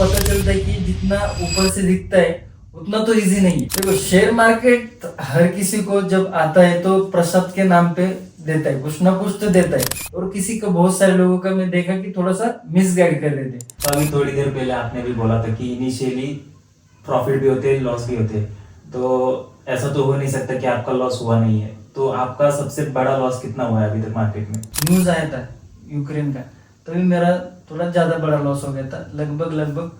पता चलता है कि जितना ऊपर से दिखता है उतना तो इजी नहीं है। देखो, शेयर मार्केट हर किसी को जब आता है तो प्रसाद के नाम पे देता है, कुछ ना कुछ तो देता है। और किसी को, बहुत सारे लोगों का मैं देखा कि थोड़ा सा मिसगाइड कर देते। तो अभी थोड़ी देर पहले आपने भी बोला था कि इनिशियली प्रॉफिट भी होते हैं, लॉस भी होते हैं। तो ऐसा तो हो नहीं सकता कि आपका लॉस हुआ नहीं है। तो आपका सबसे बड़ा लॉस कितना हुआ है अभी तक मार्केट में? न्यूज आया था यूक्रेन का, तभी मेरा थोड़ा ज्यादा बड़ा लॉस हो गया था, लगभग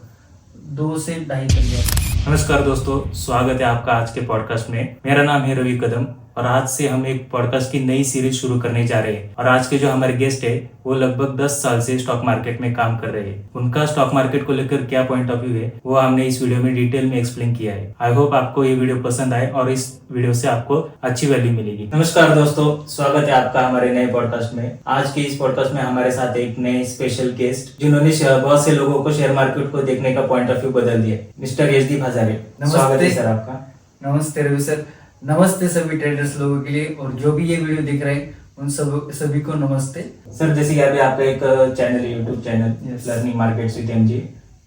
2 से 2.5 तक गया था। नमस्कार दोस्तों, स्वागत है आपका आज के पॉडकास्ट में। मेरा नाम है रवि कदम और आज से हम एक पॉडकास्ट की नई सीरीज शुरू करने जा रहे हैं। और आज के जो हमारे गेस्ट है वो लगभग 10 साल से स्टॉक मार्केट में काम कर रहे हैं। उनका स्टॉक मार्केट को लेकर क्या पॉइंट ऑफ व्यू है वो हमने इस वीडियो में डिटेल में एक्सप्लेन किया है। आई होप आपको ये वीडियो पसंद आए और इस वीडियो से आपको अच्छी वैल्यू मिलेगी। नमस्कार दोस्तों, स्वागत है आपका हमारे नए पॉडकास्ट में। आज के इस पॉडकास्ट में हमारे साथ एक नए स्पेशल गेस्ट जिन्होंने बहुत से लोगों को शेयर मार्केट को देखने का पॉइंट ऑफ व्यू बदल दिया, मिस्टर यशदीप हजारे। स्वागत है सर आपका। नमस्ते रवि सर, नमस्ते सभी ट्रेडर्स लोगों के लिए, और जो भी ये वीडियो देख रहे हैं उन सभी को नमस्ते। सर, जैसे कि अभी आपका एक चैनल है, YouTube channel learning markets with MG,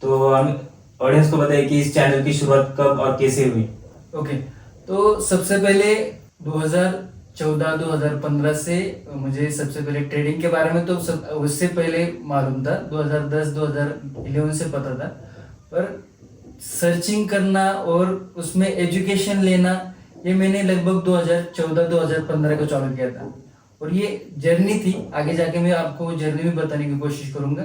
तो हम ऑडियंस को बताइए कि इस चैनल की शुरुआत कब और कैसे हुई? ओके, तो सबसे पहले 2014-2015 से मुझे सबसे पहले ट्रेडिंग के बारे में तो उससे पहले मालूम था, 2010-2011 से पता था। पर सर्चिंग करना और उसमें एजुकेशन लेना ये मैंने लगभग 2014-2015 को चालू किया था। और ये जर्नी थी, आगे जाके मैं आपको वो जर्नी भी बताने की कोशिश करूंगा।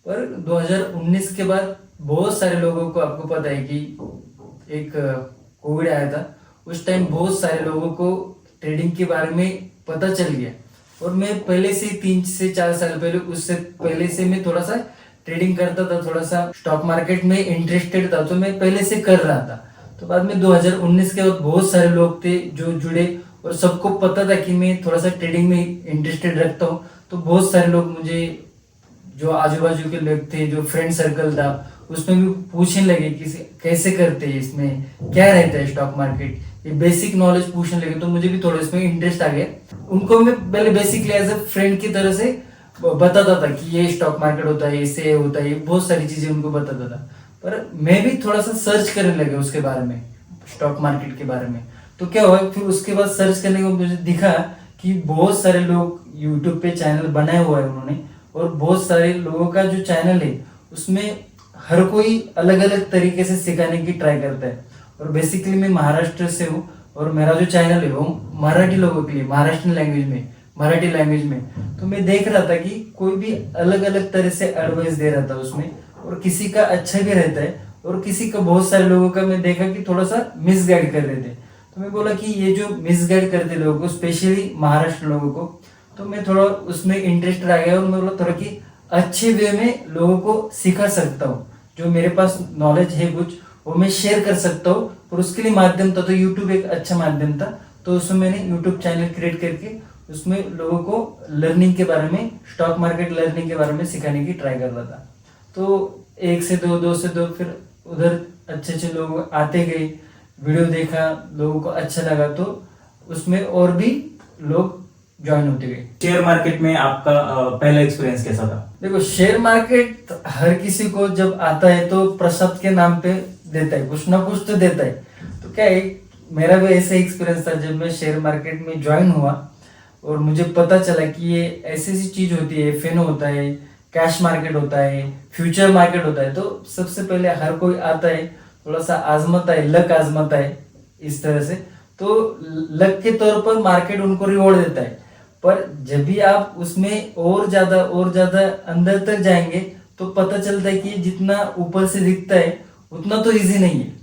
पर 2019 के बाद बहुत सारे लोगों को, आपको पता है कि एक कोविड आया था, उस टाइम बहुत सारे लोगों को ट्रेडिंग के बारे में पता चल गया। और मैं पहले से 3 से 4 साल पहले, उससे पहले से मैं थोड़ा सा ट्रेडिंग करता था, थोड़ा सा स्टॉक मार्केट में इंटरेस्टेड था, तो मैं पहले से कर रहा था। तो बाद में 2019 के बाद बहुत सारे लोग थे जो जुड़े और सबको पता था कि मैं थोड़ा सा ट्रेडिंग में इंटरेस्टेड रखता हूँ। तो बहुत सारे लोग मुझे, जो आजू बाजू के लोग थे, जो फ्रेंड सर्कल था, उसमें भी पूछने लगे कि कैसे करते हैं, इसमें क्या रहता है स्टॉक मार्केट, ये बेसिक नॉलेज पूछने लगे। तो मुझे भी थोड़ा इसमें इंटरेस्ट आ गया। उनको मैं पहले बेसिकली एज अ फ्रेंड की तरह से बताता था कि ये स्टॉक मार्केट होता है, इससे होता है, ये बहुत सारी चीजें उनको बताता था। पर मैं भी थोड़ा सा सर्च करने लगा उसके बारे में, स्टॉक मार्केट के बारे में। तो क्या हुआ, फिर उसके बाद सर्च करने को मुझे दिखा कि बहुत सारे लोग यूट्यूब पे चैनल बनाए हुआ है उन्होंने, और बहुत सारे लोगों का जो चैनल है उसमें हर कोई अलग अलग तरीके से सिखाने की ट्राई करता है। और बेसिकली मैं महाराष्ट्र से हूँ और मेरा जो चैनल है वो मराठी लोगों के लिए, महाराष्ट्र लैंग्वेज में, मराठी लैंग्वेज में। तो मैं देख रहा था कि कोई भी अलग अलग तरह से एडवाइस दे रहा था उसमें, और किसी का अच्छा भी रहता है और किसी का, बहुत सारे लोगों का मैं देखा कि थोड़ा सा मिसगाइड कर देते। तो मैं बोला कि ये जो मिसगाइड करते लोगों को, स्पेशली महाराष्ट्र लोगों को, तो मैं थोड़ा उसमें इंटरेस्टेड आ गया और मैं बोला थोड़ा कि अच्छे वे में लोगों को सिखा सकता हूँ, जो मेरे पास नॉलेज है कुछ वो मैं शेयर कर सकता हूँ। और उसके लिए माध्यम था, तो यूट्यूब एक अच्छा माध्यम था। तो उसमें मैंने यूट्यूब चैनल क्रिएट करके उसमें लोगों को लर्निंग के बारे में, स्टॉक मार्केट लर्निंग के बारे में सिखाने की ट्राई कर रहा था। तो 1 से 2, 2 से 2, फिर उधर अच्छे लोग आते गए, वीडियो देखा, लोगों को अच्छा लगा, तो उसमें और भी लोग ज्वाइन होते गए। शेयर मार्केट में आपका पहला एक्सपीरियंस कैसा था? देखो, शेयर मार्केट हर किसी को जब आता है तो प्रसाद के नाम पे देता है, कुछ ना कुछ तो देता है। तो क्या है, मेरा भी ऐसा एक्सपीरियंस था जब मैं शेयर मार्केट में ज्वाइन हुआ और मुझे पता चला कि ये ऐसी ऐसी चीज होती है, फेनो होता है, कैश मार्केट होता है, फ्यूचर मार्केट होता है। तो सबसे पहले हर कोई आता है, थोड़ा सा आजमाता है, लक आजमाता है इस तरह से। तो लक के तौर पर मार्केट उनको रिवॉर्ड देता है। पर जब भी आप उसमें और ज्यादा अंदर तक जाएंगे तो पता चलता है कि जितना ऊपर से दिखता है उतना तो इजी नहीं है।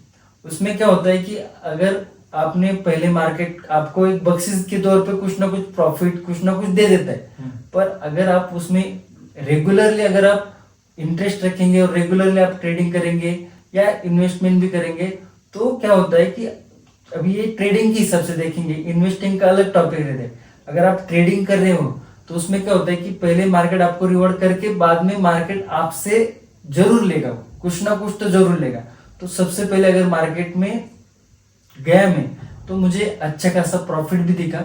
उसमें क्या होता है कि अगर आपने पहले मार्केट आपको एक बख्शिश के तौर पे कुछ ना कुछ प्रॉफिट, कुछ ना कुछ दे देता है। पर अगर आप उसमें रेगुलरली, अगर आप इंटरेस्ट रखेंगे और रेगुलरली आप ट्रेडिंग करेंगे या इन्वेस्टमेंट भी करेंगे, तो क्या होता है कि अभी ये ट्रेडिंग के हिसाब से देखेंगे, इन्वेस्टिंग का अलग टॉपिक रहता है। अगर आप ट्रेडिंग कर रहे हो तो उसमें क्या होता है कि पहले मार्केट आपको रिवॉर्ड करके बाद में मार्केट आपसे जरूर लेगा, कुछ ना कुछ तो जरूर लेगा। तो सबसे पहले अगर मार्केट में गया मैं, तो मुझे अच्छा खासा प्रॉफिट भी दिखा।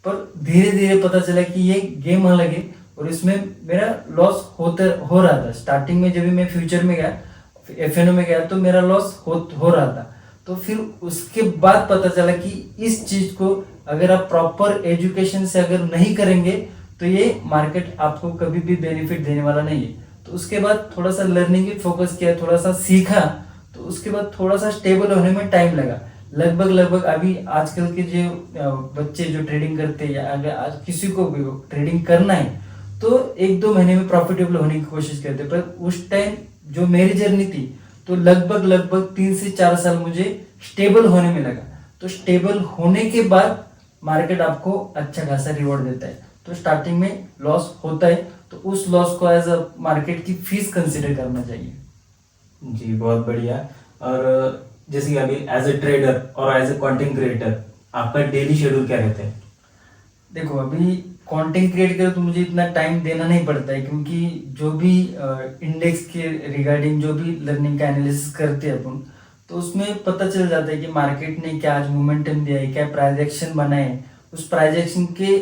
पर धीरे धीरे पता चला कि ये गेम अलग है और इसमें मेरा लॉस हो रहा था। स्टार्टिंग में जब भी मैं फ्यूचर में गया, FNO में गया तो मेरा लॉस हो रहा था। तो फिर उसके बाद पता चला कि इस चीज को अगर आप प्रॉपर एजुकेशन से अगर नहीं करेंगे तो ये मार्केट आपको कभी भी बेनिफिट देने वाला नहीं है। तो उसके बाद थोड़ा सा लर्निंग पे फोकस किया, थोड़ा सा सीखा, तो उसके बाद थोड़ा सा स्टेबल होने में टाइम लगा। लगभग अभी आजकल के जो बच्चे जो ट्रेडिंग करते हैं या अगर आज किसी को भी ट्रेडिंग करना है तो 1-2 महीने में प्रॉफिटेबल होने की कोशिश करते हैं। पर उस टाइम जो मेरी जर्नी थी तो लगभग 3 से 4 साल मुझे स्टेबल होने में लगा। तो स्टेबल होने के बाद मार्केट आपको अच्छा खासा रिवॉर्ड देता है। तो स्टार्टिंग में लॉस होता है तो उस लॉस को एज अ मार्केट की फीस कंसिडर करना चाहिए। जी, बहुत बढ़िया। और जैसे कि अभी एज ए ट्रेडर और एज ए कंटेंट क्रिएटर आपका डेली शेड्यूल क्या रहता है? देखो, अभी कंटेंट क्रिएट करो तो मुझे इतना टाइम देना नहीं पड़ता है, क्योंकि जो भी इंडेक्स के रिगार्डिंग जो भी लर्निंग का एनालिसिस करते हैं अपन, तो उसमें पता चल जाता है कि मार्केट ने क्या आज मोमेंटम दिया है, क्या प्राइस एक्शन बना है। उस प्राइस एक्शन के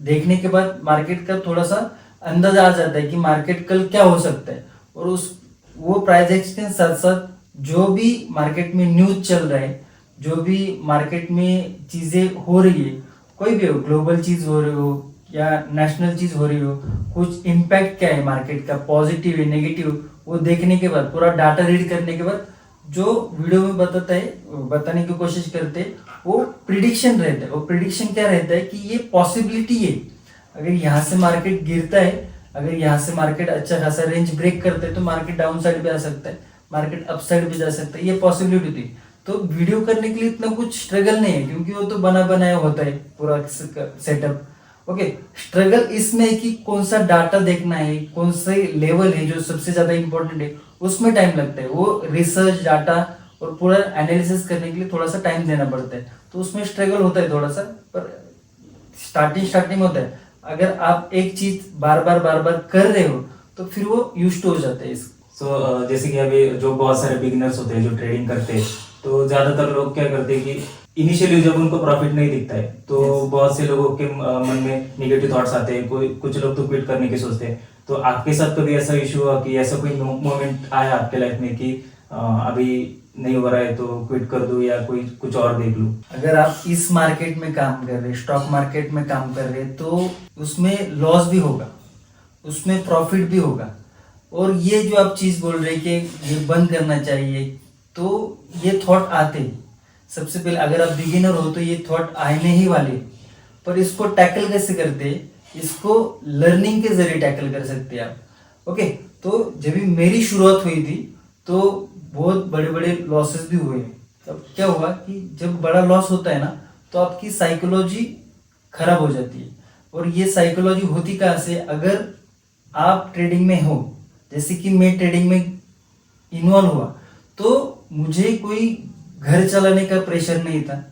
देखने के बाद मार्केट का थोड़ा सा अंदाजा आ जाता है कि मार्केट कल क्या हो सकता है। और उस वो प्राइस एक्शन के साथ साथ जो भी मार्केट में न्यूज चल रहा है, जो भी मार्केट में चीजें हो रही है, कोई भी हो, ग्लोबल चीज हो रही हो या नेशनल चीज हो रही हो, कुछ इम्पैक्ट क्या है मार्केट का, पॉजिटिव है नेगेटिव, वो देखने के बाद पूरा डाटा रीड करने के बाद जो वीडियो में बताने की कोशिश करते हैं वो प्रिडिक्शन रहता है। वो प्रिडिक्शन क्या रहता है कि ये पॉसिबिलिटी है, अगर यहाँ से मार्केट गिरता है, अगर यहाँ से मार्केट अच्छा खासा रेंज ब्रेक करता है तो मार्केट डाउन साइड पे आ सकता है, मार्केट अप साइड पे जा सकता है, ये पॉसिबिलिटी थी। तो वीडियो करने के लिए इतना कुछ स्ट्रगल नहीं है, क्योंकि वो तो बना बनाया होता है पूरा सेटअप। ओके, स्ट्रगल इसमें है कि कौन सा डाटा देखना है, कौन से लेवल है जो सबसे ज्यादा इंपॉर्टेंट है, उसमें टाइम लगता है। वो रिसर्च डाटा और पूरा एनालिसिस करने के लिए थोड़ा सा टाइम देना पड़ता है, तो उसमें स्ट्रगल होता है थोड़ा सा, पर स्टार्टिंग में होता है। अगर आप एक चीज बार बार कर रहे हो तो फिर वो यूज हो जाता है इसको। जैसे कि अभी जो बहुत सारे बिगिनर्स होते हैं जो ट्रेडिंग करते हैं, तो ज्यादातर लोग क्या करते हैं कि इनिशियली जब उनको प्रॉफिट नहीं दिखता है तो बहुत से लोगों के मन में निगेटिव थॉट्स आते हैं, कुछ लोग तो क्विट करने की सोचते हैं। तो आपके साथ कभी ऐसा इशू हुआ कि ऐसा कोई मोमेंट आया आपके लाइफ में कि अभी नहीं हो रहा है तो क्विट कर दूं या कोई कुछ और देख लूं? अगर आप इस मार्केट में काम कर रहे हैं, स्टॉक मार्केट में काम कर रहे हैं, तो उसमें लॉस भी होगा, उसमें प्रॉफिट भी होगा। और ये जो आप चीज बोल रहे हैं कि ये बंद करना चाहिए, तो ये थॉट आते हैं सबसे पहले। अगर आप बिगिनर हो तो ये थॉट आने ही वाले, पर इसको टैकल कैसे करते हैं, इसको लर्निंग के जरिए टैकल कर सकते हैं आप। ओके, तो जब भी मेरी शुरुआत हुई थी तो बहुत बड़े बड़े लॉसेस भी हुए। तब क्या हुआ कि जब बड़ा लॉस होता है ना तो आपकी साइकोलॉजी खराब हो जाती है। और ये साइकोलॉजी होती कहाँ से, अगर आप ट्रेडिंग में हो, जैसे कि मैं ट्रेडिंग में इन्वॉल्व हुआ तो मुझे कोई घर चलाने का प्रेशर नहीं था,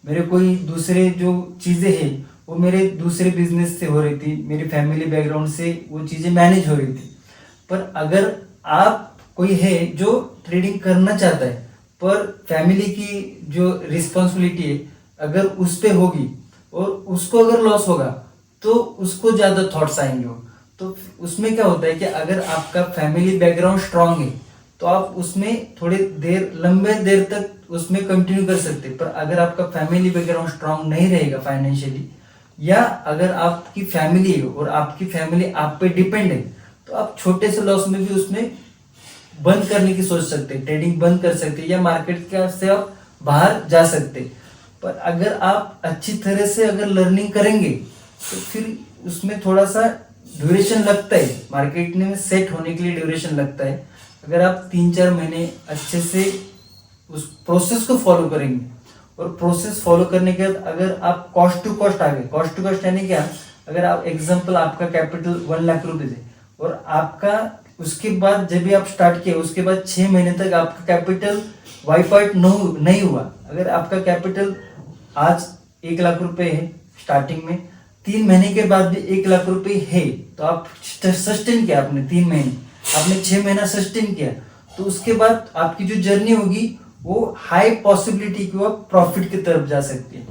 मेरे कोई दूसरे जो चीजें हैं वो मेरे दूसरे बिजनेस से हो रही थी, मेरी फैमिली बैकग्राउंड से वो चीजें मैनेज हो रही थी। पर अगर आप कोई है जो ट्रेडिंग करना चाहता है पर फैमिली की जो रिस्पॉन्सिबिलिटी है अगर उस पे होगी और उसको अगर लॉस होगा तो उसको ज्यादा थॉट्स आएंगे वो। तो उसमें क्या होता है कि अगर आपका फैमिली बैकग्राउंड स्ट्रांग है तो आप उसमें थोड़ी देर, लंबे देर तक उसमें कंटिन्यू कर सकते हैं। पर अगर आपका फैमिली बैकग्राउंड स्ट्रांग नहीं रहेगा फाइनेंशियली, या अगर आपकी फैमिली है और आपकी फैमिली आप पे डिपेंड है, तो आप छोटे से लॉस में भी उसमें बंद करने की सोच सकते हैं, ट्रेडिंग बंद कर सकते हैं, या मार्केट के से आप बाहर जा सकते हैं। पर अगर आप अच्छी तरह से अगर लर्निंग करेंगे तो फिर उसमें थोड़ा सा ड्यूरेशन लगता है, मार्केट में सेट होने के लिए ड्यूरेशन लगता है। अगर आप 3-4 महीने अच्छे से उस प्रोसेस को फॉलो करेंगे, और प्रोसेस फॉलो करने के बाद अगर आप कॉस्ट टू कॉस्ट आ गए, कॉस्ट टू कॉस्ट यानी क्या, अगर आप एग्जांपल आपका कैपिटल 1 लाख रुपए है और आपका उसके बाद जब भी आप स्टार्ट किए उसके बाद 6 महीने तक आपका कैपिटल वाइप आउट नहीं हुआ, अगर आपका कैपिटल आज 1 लाख रुपए है स्टार्टिंग में, 3 महीने के बाद भी 1 लाख रुपए है, तो आप सस्टेन किया आपने 3 महीने, आपने 6 महीना सस्टेन किया, तो उसके बाद आपकी जो जर्नी होगी वो हाई पॉसिबिलिटी की वो प्रॉफिट की तरफ जा सकती है।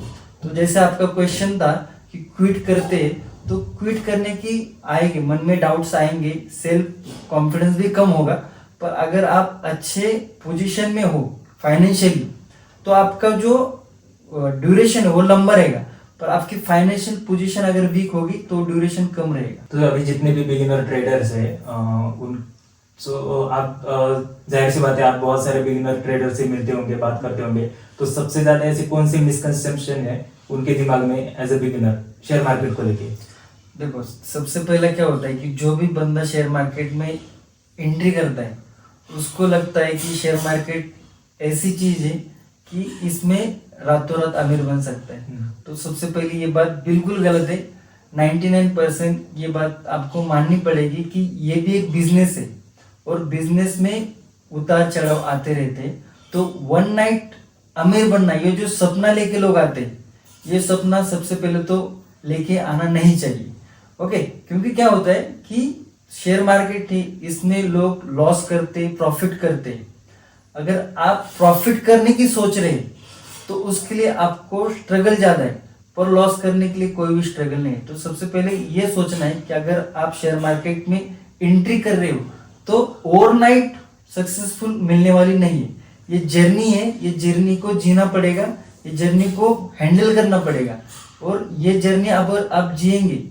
तो जैसे आपका क्वेश्चन था कि क्विट करते हैं, तो क्विट करने की आएगी, मन में डाउट्स आएंगे, सेल्फ कॉन्फिडेंस भी कम होगा, पर अगर आप अच्छे पोजीशन में हो फाइनेंशियली तो आपका जो ड्यूरेशन है वो लंबा रहेगा, पर आपकी फाइनेंशियल पोजीशन अगर वीक होगी तो ड्यूरेशन कम रहेगा। तो अभी जितने भी बिगिनर ट्रेडर्स हैं उन आप जाहिर सी बात है आप बहुत सारे बिगिनर ट्रेडर से मिलते होंगे, बात करते होंगे, तो सबसे ज्यादा ऐसी कौन सी मिसकंसेप्शन है उनके दिमाग में as a beginner share market को लेके? देखो, सबसे पहला क्या होता है कि जो भी बंदा शेयर मार्केट में एंट्री करता है उसको लगता है कि शेयर मार्केट ऐसी चीज है कि इसमें रातों रात अमीर बन सकता है। तो सबसे पहले ये बात बिल्कुल गलत है। 99% ये बात आपको माननी पड़ेगी कि ये भी एक बिजनेस है और बिजनेस में उतार चढ़ाव आते रहते हैं। तो वन नाइट अमीर बनना, ये जो सपना लेके लोग आते हैं, ये सपना सबसे पहले तो लेके आना नहीं चाहिए। ओके, क्योंकि क्या होता है कि शेयर मार्केट है, इसमें लोग लॉस करते प्रॉफिट करते। अगर आप प्रॉफिट करने की सोच रहे हैं तो उसके लिए आपको स्ट्रगल ज्यादा है, पर लॉस करने के लिए कोई भी स्ट्रगल नहीं है। तो सबसे पहले ये सोचना है कि अगर आप शेयर मार्केट में एंट्री कर रहे हो तो ओवरनाइट सक्सेसफुल मिलने वाली नहीं है। ये जर्नी है, ये जर्नी को जीना पड़ेगा, ये जर्नी को हैंडल करना पड़ेगा। और ये जर्नी अब आप जिएंगे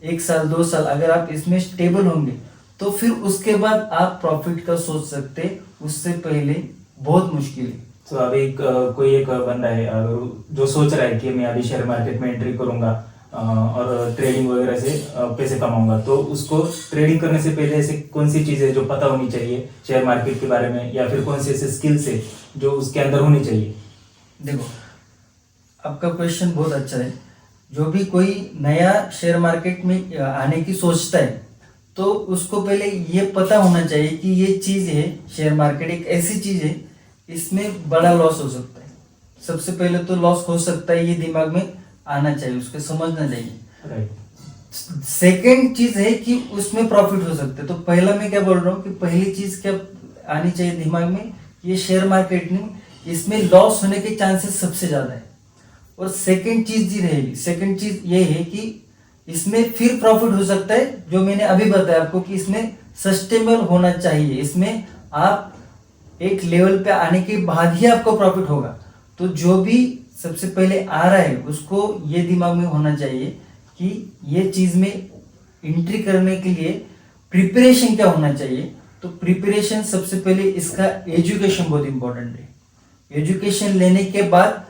1 साल 2 साल, अगर आप इसमें स्टेबल होंगे तो फिर उसके बाद आप प्रॉफिट का सोच सकते, उससे पहले बहुत मुश्किल है। तो अभी कोई एक बंदा है जो सोच रहा है कि मैं अभी शेयर मार्केट में एंट्री करूंगा और ट्रेडिंग वगैरह से पैसे कमाऊंगा, तो उसको ट्रेडिंग करने से पहले ऐसे कौन सी चीजें जो पता होनी चाहिए शेयर मार्केट के बारे में, या फिर कौन सी ऐसे स्किल्स है जो उसके अंदर होनी चाहिए? देखो, आपका क्वेश्चन बहुत अच्छा है। जो भी कोई नया शेयर मार्केट में आने की सोचता है तो उसको पहले ये पता होना चाहिए कि ये चीज है, शेयर मार्केट एक ऐसी चीज है, इसमें बड़ा लॉस हो सकता है। सबसे पहले तो लॉस हो सकता है, ये दिमाग में आना चाहिए, उसको समझना चाहिए। सेकेंड चीज है कि उसमें प्रॉफिट हो सकता है। तो पहला मैं क्या बोल रहा हूँ कि पहली चीज क्या आनी चाहिए दिमाग में, ये शेयर मार्केट में इसमें लॉस होने के चांसेस सबसे ज्यादा है। और सेकेंड चीज जी रहेगी, सेकेंड चीज ये है कि इसमें फिर प्रॉफिट हो सकता है, जो मैंने अभी बताया आपको कि इसमें सस्टेनेबल होना चाहिए। इसमें आप एक लेवल पे आने के बाद ही आपको प्रॉफिट होगा। तो जो भी सबसे पहले आ रहा है उसको ये दिमाग में होना चाहिए कि ये चीज में एंट्री करने के लिए प्रिपरेशन क्या होना चाहिए। तो प्रिपरेशन सबसे पहले इसका एजुकेशन बहुत इंपॉर्टेंट है। एजुकेशन लेने के बाद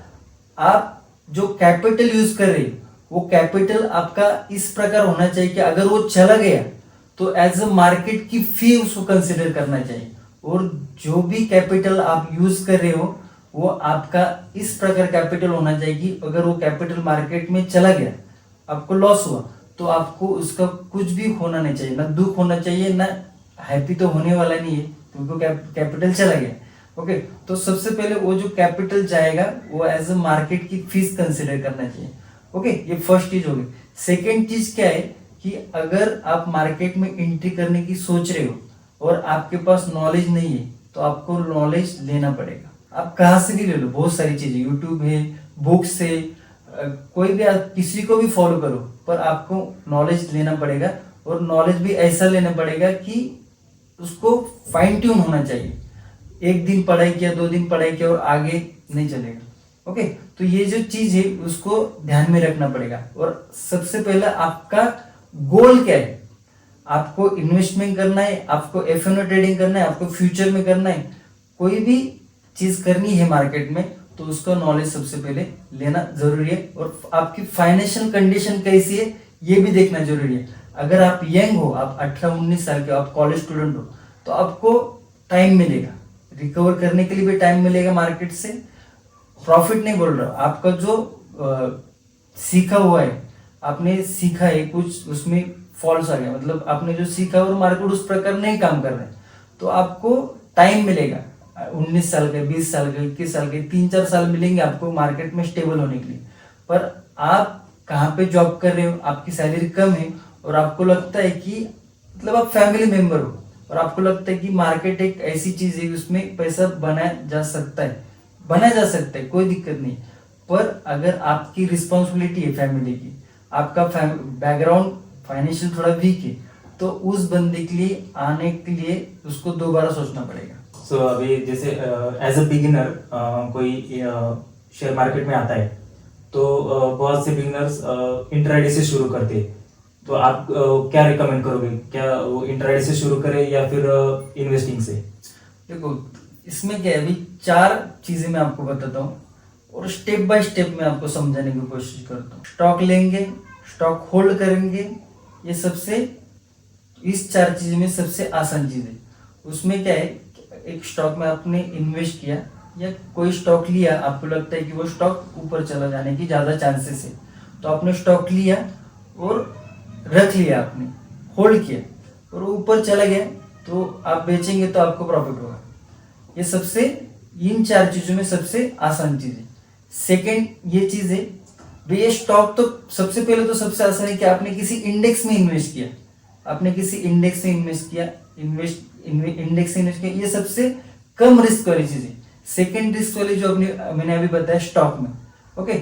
आप जो कैपिटल यूज कर रहे हैं वो कैपिटल आपका इस प्रकार होना चाहिए कि अगर वो चला गया तो एज अ मार्केट की फी उसको कंसिडर करना चाहिए। और जो भी कैपिटल आप यूज कर रहे हो वो आपका इस प्रकार कैपिटल होना चाहिए कि अगर वो कैपिटल मार्केट में चला गया, आपको लॉस हुआ, तो आपको उसका कुछ भी होना नहीं चाहिए, ना दुख होना चाहिए, ना हैप्पी तो होने वाला नहीं है क्योंकि कैपिटल चला गया। ओके, तो सबसे पहले वो जो कैपिटल जाएगा वो एज अ मार्केट की फीस कंसिडर करना चाहिए। ओके, ये फर्स्ट चीज होगी। सेकेंड चीज क्या है कि अगर आप मार्केट में एंट्री करने की सोच रहे हो और आपके पास नॉलेज नहीं है तो आपको नॉलेज लेना पड़ेगा। आप कहाँ से भी ले लो, बहुत सारी चीजें, यूट्यूब है, बुक्स है, कोई भी आप किसी को भी फॉलो करो, पर आपको नॉलेज लेना पड़ेगा। और नॉलेज भी ऐसा लेना पड़ेगा कि उसको फाइन ट्यून होना चाहिए। एक दिन पढ़ाई किया, 2 दिन पढ़ाई किया और आगे नहीं चलेगा। ओके, तो ये जो चीज है उसको ध्यान में रखना पड़ेगा। और सबसे पहले आपका गोल क्या है, आपको इन्वेस्टमेंट करना है, आपको एफ&ओ ट्रेडिंग करना है, आपको फ्यूचर में करना है, कोई भी चीज करनी है मार्केट में, तो उसका नॉलेज सबसे पहले लेना जरूरी है। और आपकी फाइनेंशियल कंडीशन कैसी है ये भी देखना जरूरी है। अगर आप यंग हो, आप 18-19 साल के, आप कॉलेज स्टूडेंट हो, तो आपको टाइम मिलेगा, रिकवर करने के लिए भी टाइम मिलेगा मार्केट से। प्रॉफिट नहीं बोल रहा, आपका जो सीखा हुआ है, आपने सीखा है कुछ, उसमें फॉल्स आ गया, मतलब आपने जो सीखा और मार्केट उस प्रकार नहीं काम कर रहा है, तो आपको टाइम मिलेगा। 19 साल के, 20 साल के, 21 साल के, 3-4 साल मिलेंगे आपको मार्केट में स्टेबल होने के लिए। पर आप कहाँ पे जॉब कर रहे हो, आपकी सैलरी कम है और आपको लगता है कि मतलब आप फैमिली मेंबर हो और आपको लगता है कि मार्केट एक ऐसी चीज है उसमें पैसा बनाया जा सकता है, कोई दिक्कत नहीं। पर अगर आपकी रिस्पॉन्सिबिलिटी है फैमिली की, आपका बैकग्राउंड फाइनेंशियल थोड़ा वीक है, तो उस बंदे के लिए आने के लिए उसको दोबारा सोचना पड़ेगा। सो अभी जैसे एज अ बिगिनर कोई शेयर मार्केट में आता है तो बहुत से बिगिनर्स इंट्राडे से शुरू करते हैं, तो आप क्या रिकमेंड करोगे, क्या वो इंट्राडे से शुरू करे या फिर इन्वेस्टिंग से? देखो इसमें क्या है, अभी 4 चीजें मैं आपको बताता हूँ और स्टेप बाय स्टेप मैं आपको समझाने की कोशिश करता हूँ। स्टॉक लेंगे, स्टॉक होल्ड करेंगे, ये सबसे इस 4 चीज में सबसे आसान चीज है। उसमें क्या है, एक स्टॉक में आपने इन्वेस्ट किया या कोई स्टॉक लिया, आपको लगता है कि वो स्टॉक ऊपर चला जाने की ज्यादा चांसेस है, तो आपने स्टॉक लिया और रख लिया, आपने होल्ड किया और वो ऊपर चला गया तो आप बेचेंगे तो आपको प्रॉफिट होगा। ये सबसे इन 4 चीजों में सबसे आसान चीज है। सेकंड ये चीज है भाई, ये स्टॉक तो सबसे पहले तो सबसे आसान है कि आपने किसी इंडेक्स में इन्वेस्ट किया, आपने किसी इंडेक्स में इन्वेस्ट किया, इंडेक्स में इन्वेस्ट किया, ये सबसे कम रिस्क वाली चीज है। सेकंड रिस्क वाली जो मैंने अभी बताया स्टॉक में, ओके।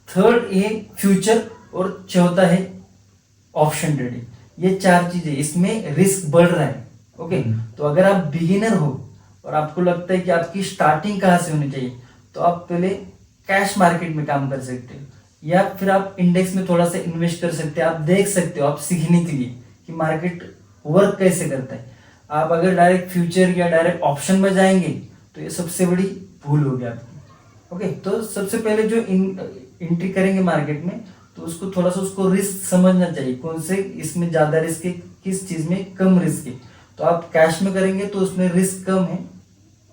थर्ड ये फ्यूचर और चौथा है ऑप्शन ट्रेडिंग। ये 4 चीजें, इसमें रिस्क बढ़ रहा है, ओके। तो अगर आप बिगिनर हो और आपको लगता है कि आपकी स्टार्टिंग कहाँ से होनी चाहिए, तो आप पहले कैश मार्केट में काम कर सकते हो या फिर आप इंडेक्स में थोड़ा सा इन्वेस्ट कर सकते हैं। आप देख सकते हो, आप सीखने के लिए कि मार्केट वर्क कैसे करता है। आप अगर डायरेक्ट फ्यूचर या डायरेक्ट ऑप्शन में जाएंगे तो ये सबसे बड़ी भूल होगी आपकी, ओके। तो सबसे पहले जो एंट्री करेंगे मार्केट में, तो उसको थोड़ा सा उसको रिस्क समझना चाहिए, कौन से इसमें ज्यादा रिस्क है, किस चीज में कम रिस्क है। तो आप कैश में करेंगे तो उसमें रिस्क कम है,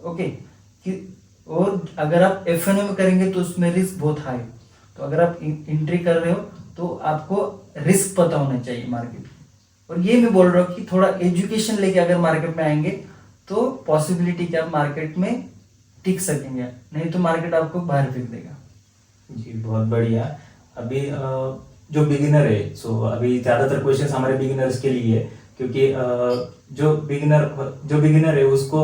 ओके। और अगर आप एफएनओ में करेंगे तो उसमें रिस्क बहुत हाई। तो अगर आप एंट्री कर रहे हो तो आपको रिस्क पता होना चाहिए मार्केट। और ये मैं बोल रहा हूँ कि थोड़ा एजुकेशन लेके अगर मार्केट में आएंगे तो पॉसिबिलिटी कि आप मार्केट में टिक सकेंगे, नहीं तो मार्केट आपको बाहर फेंक देगा। जी बहुत बढ़िया। अभी जो बिगिनर है, सो अभी ज़्यादातर क्वेश्चंस हमारे बिगिनर्स के लिए है, क्योंकि जो बिगिनर है उसको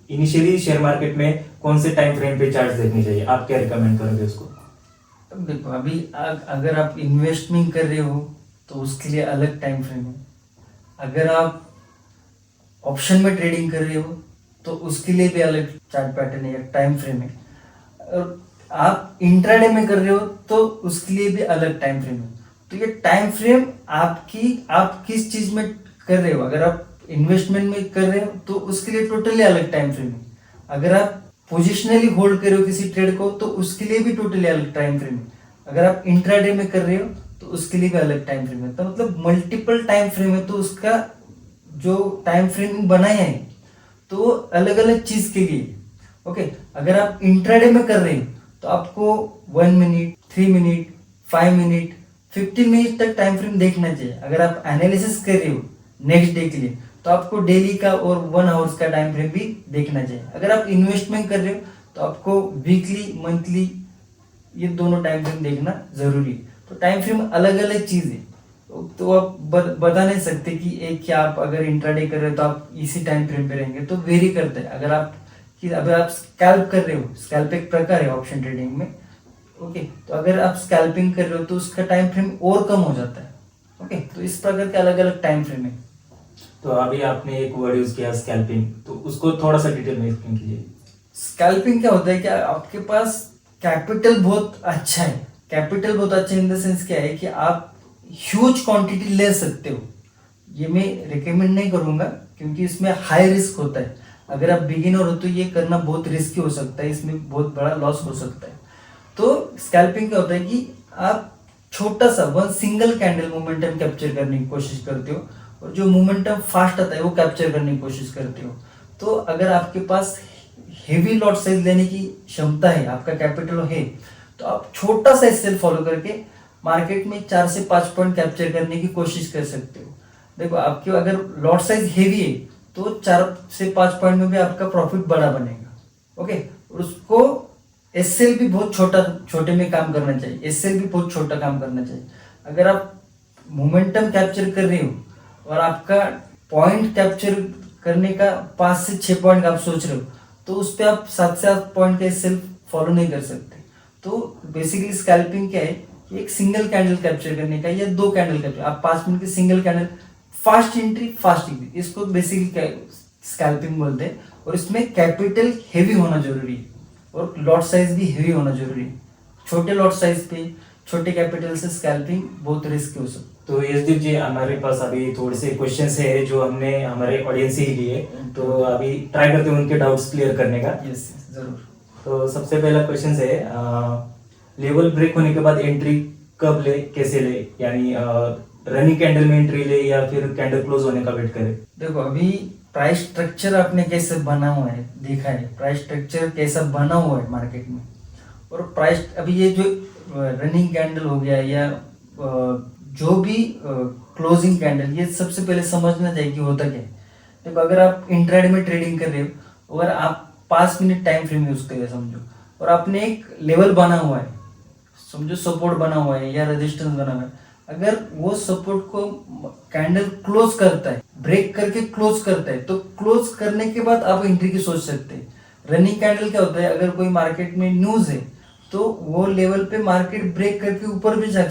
इनिशियली शेयर मार्केट में कौन से टाइम फ्रेम पे चार्ट्स देखने चाहिए, आप क्या रिकमेंड करोगे उसको? अब देखो अभी अगर आप इन्वेस्टमेंट कर रहे हो तो उसके लिए अलग टाइम फ्रेम है। अगर आप ऑप्शन में ट्रेडिंग कर रहे हो तो उसके लिए भी अलग चार्ट पैटर्न है, टाइम फ्रेम है। और आप इंट्राडे में कर रहे हो तो उसके लिए भी अलग टाइम फ्रेम है। तो ये टाइम फ्रेम आप किस चीज में कर रहे हो, अगर आप इन्वेस्टमेंट में कर रहे हो तो उसके लिए टोटली अलग टाइम फ्रेम है। अगर आप पोजिशनली होल्ड कर रहे हो किसी ट्रेड को तो उसके लिए भी टोटली अलग टाइम फ्रेम है। अगर आप इंट्राडे में कर रहे हो तो उसके लिए भी अलग टाइम फ्रेम है। तो मतलब मल्टीपल टाइम फ्रेम है, तो उसका जो टाइम फ्रेम बनाया है तो अलग अलग चीज के लिए, ओके। अगर आप इंट्राडे में कर रहे हो तो आपको 1 मिनट, 3 मिनट, 5 मिनट, 15 मिनट तक टाइम फ्रेम देखना चाहिए। अगर आप एनालिसिस कर रहे हो नेक्स्ट डे के लिए तो आपको डेली का और 1 आवर्स का टाइम फ्रेम भी देखना चाहिए। अगर आप इन्वेस्टमेंट कर रहे हो तो आपको वीकली, मंथली, ये दोनों टाइम फ्रेम देखना जरूरी है। तो टाइम फ्रेम अलग अलग चीज है, तो आप बता नहीं सकते कि एक क्या आप अगर इंट्राडे कर रहे हो तो आप इसी टाइम फ्रेम पे रहेंगे, तो वेरी करता है। अगर आप स्कैल्प कर रहे हो, स्कैल्प एक प्रकार है ऑप्शन ट्रेडिंग में, ओके। तो अगर आप स्कैल्पिंग कर रहे हो तो उसका टाइम फ्रेम और कम हो जाता है, ओके। तो इस प्रकार के अलग अलग टाइम फ्रेम है। तो अभी आपने एक वर्ड यूज किया स्कैल्पिंग, तो उसको थोड़ा सा डिटेल में एक्सप्लेन कीजिए। स्कैल्पिंग क्या होता है कि आपके पास कैपिटल बहुत अच्छा है। कैपिटल बहुत अच्छा इन द सेंस क्या है कि आप ह्यूज क्वांटिटी ले सकते हो। ये मैं रिकमेंड नहीं करूंगा क्योंकि इसमें हाई रिस्क होता है। अगर आप बिगिनर हो तो ये करना बहुत रिस्की हो सकता है, इसमें बहुत बड़ा लॉस हो सकता है। तो स्कैल्पिंग क्या होता है कि आप छोटा सा 1 सिंगल कैंडल मोमेंटम कैप्चर करने की कोशिश करते हो और जो मोमेंटम फास्ट आता है वो कैप्चर करने की कोशिश करते हो। तो अगर आपके पास हेवी लॉट साइज लेने की क्षमता है, आपका कैपिटल है, तो आप छोटा सा सेल फॉलो करके मार्केट में 4 से 5 पॉइंट कैप्चर करने की कोशिश कर सकते हो। देखो आपके अगर लॉट साइज हेवी है तो 4 से 5 पॉइंट में भी आपका प्रॉफिट बड़ा बनेगा, ओके। और उसको एसएल भी बहुत छोटे में काम करना चाहिए, एसएल भी बहुत छोटा काम करना चाहिए। अगर आप मोमेंटम कैप्चर कर रहे हो और आपका पॉइंट कैप्चर करने का 5 से 6 पॉइंट आप सोच रहे हो तो उस पर आप 7 से 8 पॉइंट के सेल्फ फॉलो नहीं कर सकते। तो बेसिकली स्कैल्पिंग क्या है कि एक सिंगल कैंडल कैप्चर करने का या 2 कैंडल कैप्चर, आप 5 मिनट की single candle fast entry fast exit, इसको बेसिकली स्कैल्पिंग बोलते हैं। और इसमें कैपिटल हेवी होना जरूरी है और लॉट साइज भी हेवी होना जरूरी है। छोटे लॉट साइज पे छोटे कैपिटल से स्कैल्पिंग बहुत रिस्क हो सकती है। तो यशदीप जी, हमारे पास अभी थोड़े से क्वेश्चंस है जो हमने हमारे ऑडियंस से ही लिए, तो अभी ट्राई करते हैं उनके डाउट्स क्लियर करने का। यस जरूर। तो सबसे पहला क्वेश्चन है, लेवल ब्रेक होने के बाद एंट्री कब ले, कैसे ले, यानी रनिंग कैंडल में एंट्री ले या फिर कैंडल क्लोज होने का वेट करे? देखो, अभी प्राइस स्ट्रक्चर आपने कैसे बना हुआ है देखा है, प्राइस स्ट्रक्चर कैसा बना हुआ है मार्केट में। और प्राइस अभी ये जो रनिंग कैंडल हो गया या जो भी क्लोजिंग कैंडल, ये सबसे पहले समझना चाहिए कि होता क्या है। देखो, अगर आप इंट्राडे में ट्रेडिंग कर रहे हो, अगर आप 5 मिनट टाइम फ्रेम यूज कर रहे हो समझो, और आपने एक लेवल बना हुआ है, समझो सपोर्ट बना हुआ है या रेजिस्टेंस बना हुआ है, अगर वो सपोर्ट को कैंडल क्लोज करता है, ब्रेक करके क्लोज करता है, तो क्लोज करने के बाद आप एंट्री की सोच सकते हैं। रनिंग कैंडल क्या होता है, अगर कोई मार्केट में न्यूज है तो वो लेवल पे मार्केट ब्रेक करके ऊपर भी जा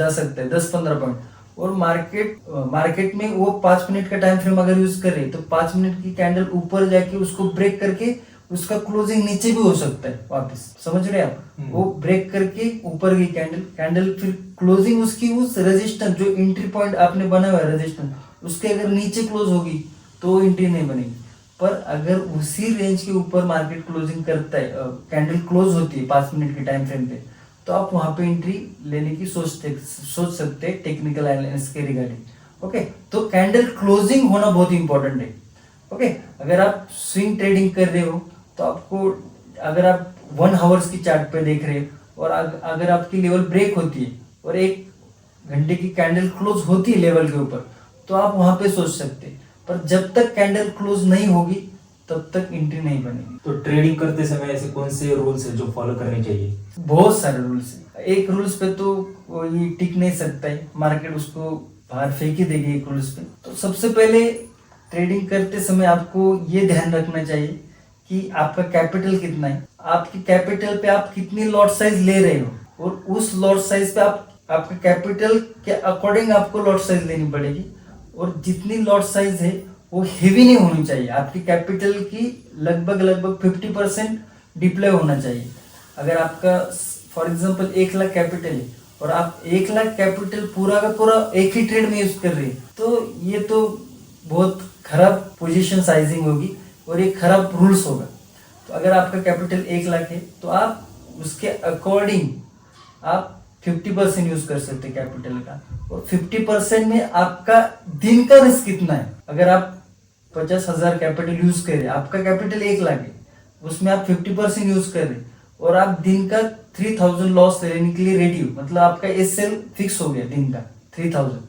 सकता है 10-15 पॉइंट। और मार्केट में वो 5 मिनट का टाइम फ्रेम अगर यूज कर रहे तो 5 मिनट की कैंडल ऊपर जाके उसको ब्रेक करके उसका क्लोजिंग नीचे भी हो सकता है वापस, समझ रहे हैं आप। वो ब्रेक करके ऊपर गई कैंडल फिर क्लोजिंग उसकी उस रेजिस्टेंस जो एंट्री पॉइंट आपने बना हुआ है रेजिस्टेंस, उसके अगर नीचे क्लोज होगी तो एंट्री नहीं बनेगी। पर अगर उसी रेंज के ऊपर मार्केट क्लोजिंग करता है, कैंडल क्लोज होती है 5 मिनट के टाइम फ्रेम पे, तो आप वहां पे एंट्री लेने की सोच सकते हैं टेक्निकल एनालिसिस के रिगार्डिंग। ओके, तो कैंडल क्लोजिंग होना बहुत इंपॉर्टेंट है। ओके, अगर आप स्विंग ट्रेडिंग कर रहे हो तो आपको, अगर आप 1 आवर्स की चार्ट पे देख रहे हो और अगर आपकी लेवल ब्रेक होती है और 1 घंटे की कैंडल क्लोज होती है लेवल के ऊपर, तो आप वहां पे सोच सकते हैं। पर जब तक कैंडल क्लोज नहीं होगी तब तक एंट्री नहीं बनेगी। तो ट्रेडिंग करते समय ऐसे कौन से रूल्स है जो फॉलो करने चाहिए? बहुत सारे रूल्स है, एक रूल्स पे तो कोई टिक नहीं सकता है, मार्केट उसको बाहर फेंक ही देगी एक रूल्स पे। तो सबसे पहले ट्रेडिंग करते समय आपको ये ध्यान रखना चाहिए कि आपका कैपिटल कितना है, आपकी कैपिटल पे आप कितनी लॉट साइज ले रहे हो, और उस लॉट साइज पे आपका कैपिटल के अकॉर्डिंग आपको लॉट साइज लेनी पड़ेगी। और जितनी लॉट साइज है वो हेवी नहीं होनी चाहिए, आपकी कैपिटल की लगभग 50% डिप्लॉय होना चाहिए। अगर आपका फॉर एग्जांपल 1 लाख कैपिटल है और आप 1 लाख कैपिटल पूरा का पूरा एक ही ट्रेड में यूज कर रहे हैं, तो ये तो बहुत खराब पोजीशन साइजिंग होगी और एक खराब रूल्स होगा। तो अगर आपका कैपिटल 1 लाख है तो आप उसके अकॉर्डिंग आप 50% यूज कर सकते हैं कैपिटल का। और 50% में आपका दिन का रिस्क कितना है, अगर आप 50,000 कैपिटल यूज कर रहे हैं, आपका कैपिटल 1 लाख है, उसमें आप 50% यूज कर रहे हैं और आप दिन का 3000 लॉस लेने के लिए रेडी हो, मतलब आपका एसएल फिक्स हो गया दिन का 3000।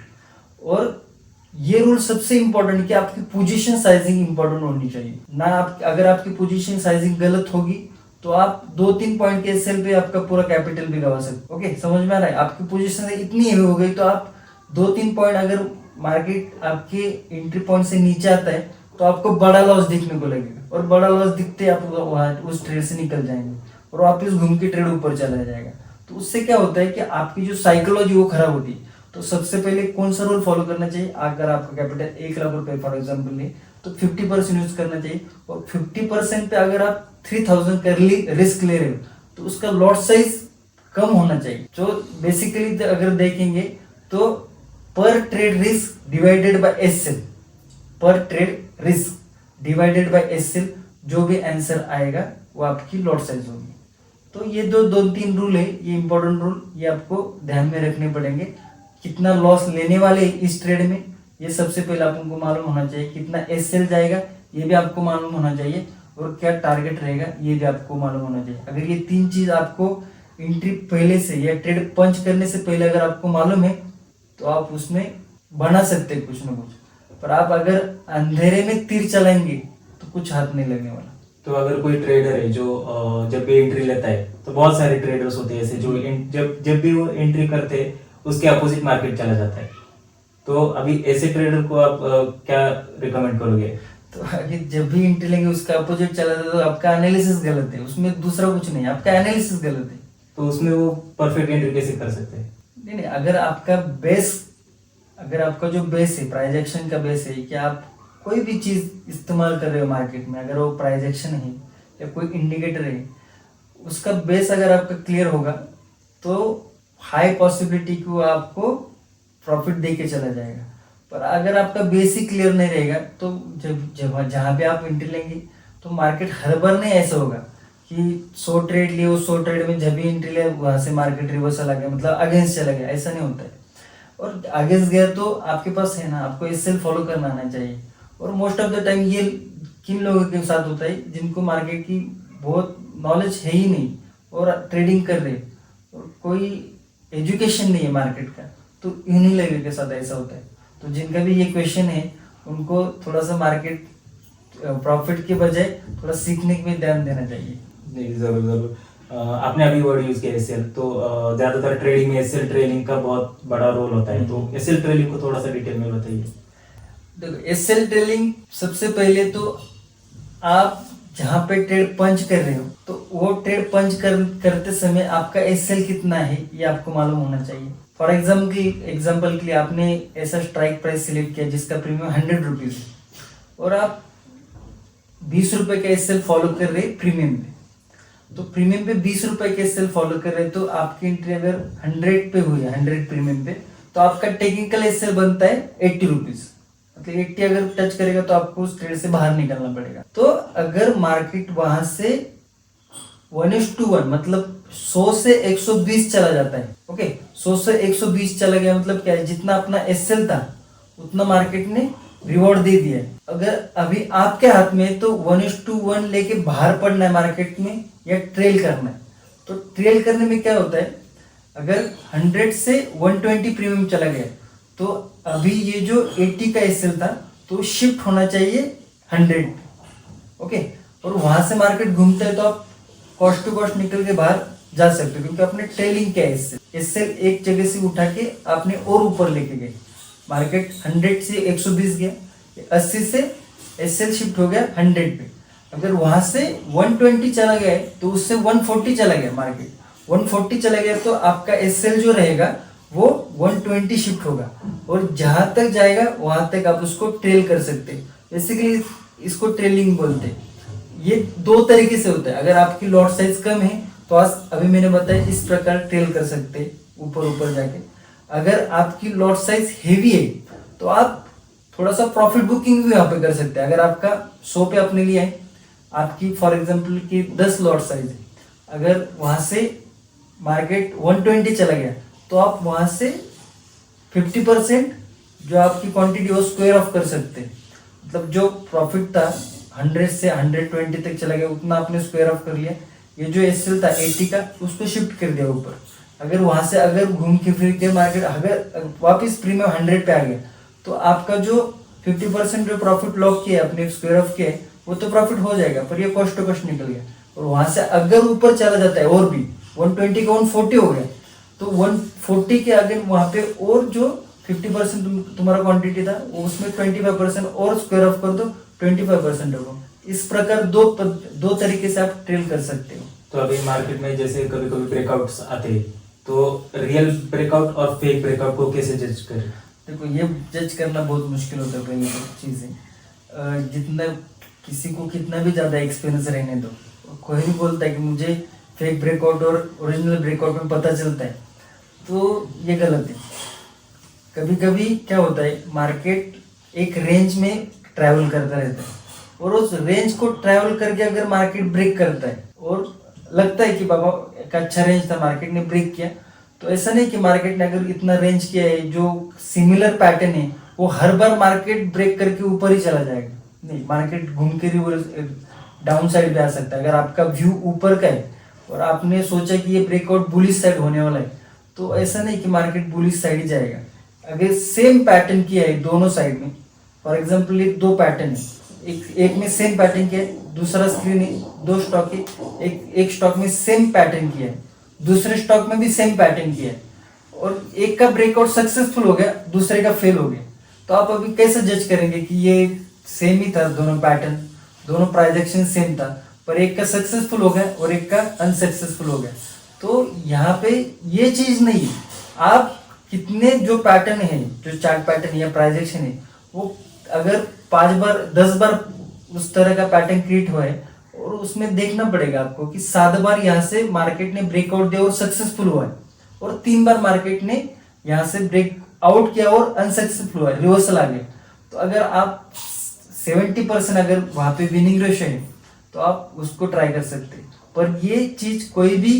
और ये रूल सबसे इंपॉर्टेंट कि आपकी पोजीशन साइजिंग इंपॉर्टेंट होनी चाहिए ना। अगर आपकी पोजीशन साइजिंग गलत होगी तो आप 2-3 पॉइंट के एसएल पे आपका पूरा कैपिटल भी गवा सकते। ओके, समझ में आ रहा है। आपकी पोजीशन इतनी हेवी हो गई तो आप 2-3 पॉइंट, अगर मार्केट आपके एंट्री पॉइंट से नीचे आता है तो आपको बड़ा लॉस दिखने को लगेगा, और बड़ा लॉस दिखते आप वहां उस ट्रेड से निकल जाएंगे और वापस घूम के ट्रेड ऊपर चला जाएगा। तो उससे क्या होता है कि आपकी जो साइकोलॉजी वो खराब होती है। तो सबसे पहले कौन सा रूल फॉलो करना चाहिए, अगर आपका कैपिटल 1 लाख रुपए फॉर एग्जाम्पल है तो 50% यूज करना चाहिए। और 50% पे अगर आप 3000 कर रिस्क ले रहे हो तो उसका लॉट साइज कम होना चाहिए। जो बेसिकली अगर देखेंगे तो per trade risk divided by SL, per trade risk divided by SL, जो भी आंसर आएगा वो आपकी लॉट साइज होगी। तो ये 2-3 रूल है, ये इंपॉर्टेंट रूल, ये आपको ध्यान में रखने पड़ेंगे। कितना लॉस लेने वाले इस ट्रेड में ये सबसे पहले आपको मालूम होना चाहिए, कितना एसएल जाएगा ये भी आपको मालूम होना चाहिए, और क्या टारगेट रहेगा ये भी आपको मालूम होना चाहिए। अगर ये 3 चीज आपको एंट्री पहले से या ट्रेड पंच करने से पहले अगर आपको मालूम है तो आप उसमें बना सकते हैं कुछ ना कुछ। पर आप अगर अंधेरे में तीर चलाएंगे तो कुछ हाथ नहीं लगने वाला। तो अगर कोई ट्रेडर है जो जब भी एंट्री लेता है, तो बहुत सारे ट्रेडर्स होते हैं ऐसे जो जब भी वो एंट्री करते हैं उसके अपोजिट मार्केट चला जाता है, तो अभी ऐसे ट्रेडर को आप क्या रिकमेंड करोगे? तो अगर जब भी एंट्री लेंगे उसका अपोजिट चला जाता है तो आपका एनालिसिस गलत है, उसमें दूसरा कुछ नहीं, आपका एनालिसिस गलत है। तो उसमें वो परफेक्ट एंट्री कैसे कर सकते हैं? नहीं, अगर आपका बेस अगर आपका जो बेस है, प्राइस एक्शन का बेस है कि आप कोई भी चीज़ इस्तेमाल कर रहे हो मार्केट में, अगर वो प्राइस एक्शन है या कोई इंडिकेटर है, उसका बेस अगर आपका क्लियर होगा तो हाई पॉसिबिलिटी कि वो आपको प्रॉफिट दे के चला जाएगा। पर अगर आपका बेस ही क्लियर नहीं रहेगा तो जब जब जहाँ पे आप एंट्री लेंगे तो मार्केट हर बार नहीं ऐसा होगा कि 100 ट्रेड लिए, वो 100 ट्रेड में जब भी एंट्री लिया वहाँ से मार्केट रिवर्सल आ गया, मतलब अगेंस्ट चला गया, ऐसा नहीं होता है। और अगेंस्ट गया तो आपके पास है ना, आपको एसएल फॉलो करना आना चाहिए। और मोस्ट ऑफ द टाइम ये किन लोगों के साथ होता है जिनको मार्केट की बहुत नॉलेज है ही नहीं और ट्रेडिंग कर रहे और कोई एजुकेशन नहीं है मार्केट का, तो इन्हीं लोगों के साथ ऐसा होता है। तो जिनका भी ये क्वेश्चन है उनको थोड़ा सा मार्केट प्रॉफिट के बजाय थोड़ा सीखने में ध्यान देना चाहिए। नहीं, जरूर जरूर। आपने अभी वर्ड यूज किया एसएल, तो ज्यादातर ट्रेडिंग में एसएल ट्रेडिंग का बहुत बड़ा रोल होता है, तो एसएल ट्रेडिंग को थोड़ा सा डिटेल में बताइए। देखो, एसएल ट्रेडिंग सबसे पहले तो आप जहाँ पे ट्रेड पंच कर रहे हो तो वो ट्रेड पंच करते समय आपका एसएल कितना है ये आपको मालूम होना चाहिए। फॉर एग्जाम्पल के लिए आपने ऐसा स्ट्राइक प्राइस सिलेक्ट किया जिसका प्रीमियम 100 रुपीज है और आप 20 रुपए का एसएल फॉलो कर रहे प्रीमियम पे, तो प्रीमियम पे 20 रुपए के एसएल फॉलो कर रहे तो आपकी एंट्री अगर 100 पे हुई है, 100 प्रीमियम पे, तो आपका टेक्निकल एसएल बनता है 80 रुपीज। मतलब 80 अगर टच करेगा तो आपको उस ट्रेड से बाहर निकलना पड़ेगा। तो अगर मार्केट वहां से 1:1 मतलब 100 से 120 चला जाता है, ओके, 100 से 120 चला गया मतलब क्या है, जितना अपना एसएल था उतना मार्केट ने रिवॉर्ड दे दिया है। अगर अभी आपके हाथ में तो 1:1 लेके बाहर पड़ना है मार्केट में या ट्रेल करना है। तो ट्रेल करने में क्या होता है, अगर 100 से 120 प्रीमियम चला गया तो अभी ये जो 80 का एसएल था तो शिफ्ट होना चाहिए 100, ओके। और वहां से मार्केट घूमता है तो आप कॉस्ट टू कॉस्ट निकल के बाहर जा सकते हो, क्योंकि आपने ट्रेलिंग किया है। एसएल एक जगह से उठा के आपने और ऊपर लेके गए, मार्केट 100 से 120 गया, 80 से एसएल शिफ्ट हो गया 100 पे। अगर वहां से 120 चला गया तो उससे 140 चला गया, मार्केट 140 चला गया तो आपका एसएल जो रहेगा वो 120 शिफ्ट होगा और जहां तक जाएगा वहां तक आप उसको ट्रेल कर सकते हैं। बेसिकली इसको ट्रेलिंग बोलते हैं। ये दो तरीके से होता है। अगर आपकी लॉट साइज कम है तो आज अभी मैंने बताया इस प्रकार ट्रेल कर सकते हैं ऊपर ऊपर जाके। अगर आपकी लॉट साइज हेवी है तो आप थोड़ा सा प्रॉफिट बुकिंग भी यहाँ पे कर सकते हैं। अगर आपका 100 पे आपने लिया है, आपकी फॉर एग्जांपल की 10 लॉट साइज है, अगर वहां से मार्केट 120 चला गया तो आप वहां से 50% जो आपकी क्वांटिटी वो स्क्वायर ऑफ कर सकते हैं। मतलब जो प्रॉफिट था 100 से 120 तक चला गया उतना आपने स्क्वायर ऑफ कर लिया। ये जो एसएल था 80 का उसको शिफ्ट कर दिया ऊपर। अगर वहां से अगर घूम के फिर के मार्केट अगर वापस प्रीमियम 100 पे आ गया तो आपका जो 50% जो प्रॉफिट लॉक किया अपने स्क्वायर ऑफ किया वो तो प्रॉफिट हो जाएगा, पर ये कॉस्ट टू कॉस्ट निकल गया। और वहां से अगर ऊपर चला जाता है और भी 120 का 140 हो गया तो 140 के अगर वहां पे और जो 50% तुम्हारा क्वांटिटी था वो उसमें 25% और स्क्वायर ऑफ कर दो, 25% होगा। इस प्रकार दो तरीके से आप ट्रेल कर सकते हो। तो अभी मार्केट में जैसे कभी कभी ब्रेकआउट्स आते हैं, तो रियल ब्रेकआउट और फेक ब्रेकआउट को कैसे जज करें? देखो, ये जज करना बहुत मुश्किल होता है। पहले तो चीज़ें जितना किसी को कितना भी ज़्यादा एक्सपीरियंस रहने दो, कोई भी बोलता है कि मुझे फेक ब्रेकआउट और ओरिजिनल ब्रेकआउट में पता चलता है, तो ये गलत है। कभी कभी क्या होता है, मार्केट एक रेंज में ट्रैवल करता रहता है और उस रेंज को ट्रैवल करके अगर मार्केट ब्रेक करता है और लगता है कि बाबा एक अच्छा रेंज था, मार्केट ने ब्रेक किया, तो ऐसा नहीं कि मार्केट ने अगर इतना रेंज किया है जो सिमिलर पैटर्न है वो हर बार मार्केट ब्रेक करके ऊपर ही चला जाएगा। नहीं, मार्केट घूम के भी डाउन साइड भी आ सकता है। अगर आपका व्यू ऊपर का है और आपने सोचा कि ये ब्रेकआउट बुलिश साइड होने वाला है, तो ऐसा नहीं कि मार्केट बुलिश साइड ही जाएगा। अगर सेम पैटर्न किया है दोनों साइड में, फॉर एग्जांपल ये दो पैटर्न है, एक में सेम पैटर्न किया है, दूसरा स्क्रीन है, दो स्टॉक है, एक स्टॉक में सेम पैटर्न किया है, दूसरे स्टॉक में भी सेम पैटर्न किया है और एक का ब्रेकआउट सक्सेसफुल हो गया, दूसरे का फेल हो गया, तो आप अभी कैसे जज करेंगे कि ये सेम ही था, दोनों पैटर्न, दोनों प्राइजेक्शन सेम था, पर एक का सक्सेसफुल हो गया और एक का अनसक्सेसफुल हो गया। तो यहाँ पे ये चीज नहीं है। आप कितने जो पैटर्न है, जो चार्ट पैटर्न या प्राइस एक्शन है, वो अगर 5 बार 10 बार उस तरह का पैटर्न क्रिएट हुआ है, और उसमें देखना पड़ेगा आपको कि 7 बार यहाँ से मार्केट ने ब्रेकआउट दिया और सक्सेसफुल हुआ है, और 3 बार मार्केट ने यहाँ से ब्रेक आउट किया और अनसक्सेसफुल हुआ है, रिवर्सल आ गया। तो अगर आप 70% अगर वहां पे विनिंग रेशियो है तो आप उसको ट्राई कर सकते हैं। पर ये चीज कोई भी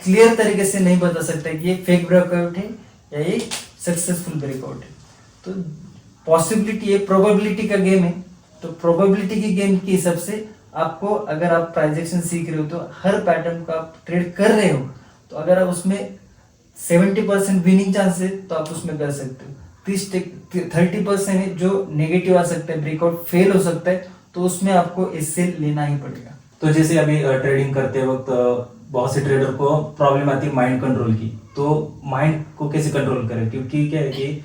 क्लियर तरीके से नहीं बता सकता कि ये फेक ब्रेकआउट है या ये सक्सेसफुल ब्रेकआउट है। तो पॉसिबिलिटी है, प्रोबेबिलिटी का गेम है। तो प्रोबेबिलिटी के गेम के हिसाब से आपको, अगर आप प्राइस एक्शन सीख रहे हो तो हर पैटर्न को आप ट्रेड कर रहे हो, तो अगर आप उसमें 70% विनिंग चांस है तो आप उसमें कर सकते हो। 30% है जो नेगेटिव आ सकता है, ब्रेकआउट फेल हो सकता है, तो उसमें आपको इससे लेना ही पड़ेगा। तो जैसे अभी ट्रेडिंग करते वक्त बहुत से ट्रेडर को प्रॉब्लम आती है माइंड कंट्रोल की, तो माइंड को कैसे कंट्रोल करें? क्योंकि क्या है कि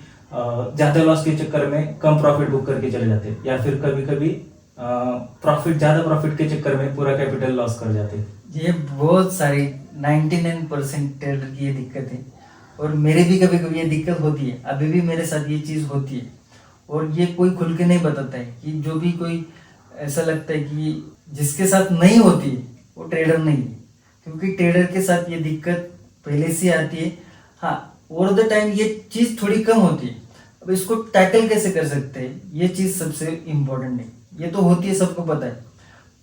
ज्यादा लॉस के चक्कर में कम प्रॉफिट बुक करके चले जाते हैं, या फिर कभी कभी ज्यादा प्रॉफिट के चक्कर में पूरा कैपिटल लॉस कर जाते हैं। ये बहुत सारी 99% ट्रेडर की ये दिक्कत है, और मेरे भी कभी कभी ये दिक्कत होती है, अभी भी मेरे साथ ये चीज़ होती है। और ये कोई खुल के नहीं बताता है कि जो भी कोई ऐसा लगता है कि जिसके साथ नहीं होती है वो ट्रेडर नहीं है, क्योंकि ट्रेडर के साथ ये दिक्कत पहले से आती है। हाँ, ओवर द टाइम ये चीज़ थोड़ी कम होती है। अब इसको टैकल कैसे कर सकते हैं, ये चीज़ सबसे इम्पोर्टेंट है। ये तो होती है, सबको पता है।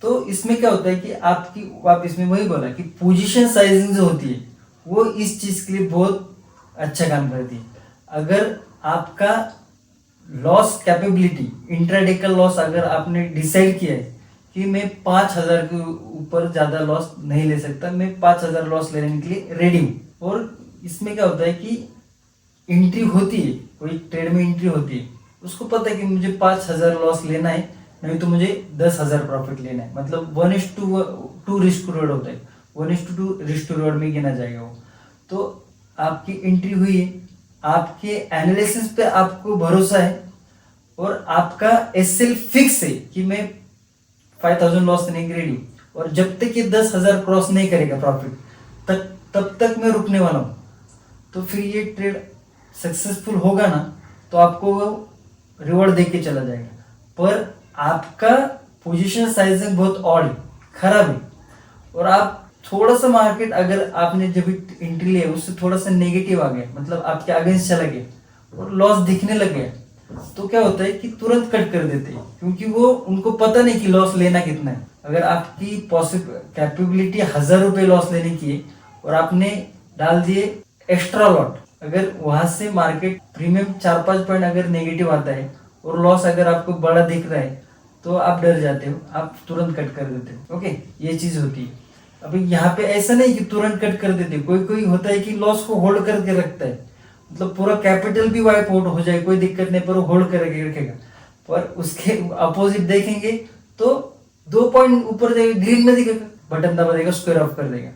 तो इसमें क्या होता है कि आप इसमें वही बोला कि पोजीशन साइजिंग जो होती है वो इस चीज़ के लिए बहुत अच्छा काम करती है। अगर आपका लॉस कैपेबिलिटी, इंट्राडे का लॉस अगर आपने डिसाइड किया है कि मैं 5,000 के ऊपर ज़्यादा लॉस नहीं ले सकता, मैं 5,000 लॉस लेने के लिए रेडी हूँ, और इसमें क्या होता है कि एंट्री होती है, कोई ट्रेड में एंट्री होती है, उसको पता है कि मुझे 5,000 लॉस लेना है, नहीं तो मुझे 10,000 प्रॉफिट लेना है। मतलब 1:2 रिस्क रिवॉर्ड होता है, 1:2 रिस्क रिवॉर्ड में गिना जाएगा वो। तो आपकी एंट्री हुई है, आपके एनालिसिस पे आपको भरोसा है, और आपका एसएल फिक्स है कि मैं 5,000 लॉस लेने के रेडी हूँ, और जब तक ये 10,000 क्रॉस नहीं करेगा प्रॉफिट तब तक मैं रुकने वाला हूँ। तो फिर ये ट्रेड सक्सेसफुल होगा ना, तो आपको वो रिवॉर्ड दे के चला जाएगा। पर आपका पोजीशन साइजिंग बहुत ऑड है, खराब है, और आप थोड़ा सा मार्केट अगर आपने जब एंट्री लिया उससे थोड़ा सा नेगेटिव आ गया, मतलब आपके अगेंस्ट चला गया और लॉस दिखने लग गया, तो क्या होता है कि तुरंत कट कर देते हैं, क्योंकि वो उनको पता नहीं कि लॉस लेना कितना है। अगर आपकी कैपेबिलिटी 1,000 रुपये लॉस लेने की है और आपने डाल दिए एक्स्ट्रा लॉट, अगर वहां से मार्केट प्रीमियम 4-5 पॉइंट अगर नेगेटिव आता है और लॉस अगर आपको बड़ा दिख रहा है, तो आप डर जाते हो, आप तुरंत कट कर देते हो। ओके, ये चीज होती है। अभी यहाँ पे ऐसा नहीं कि तुरंत कट कर देते, कोई कोई होता है कि लॉस को होल्ड करके रखता है, मतलब पूरा कैपिटल भी वाइप आउट हो जाए कोई दिक्कत नहीं, पर वो होल्ड करके रखेगा। पर उसके अपोजिट देखेंगे तो 2 पॉइंट ऊपर जाएगा, ग्रीन में दिखेगा, बटन दबा देगा, स्क्वायर ऑफ कर देगा।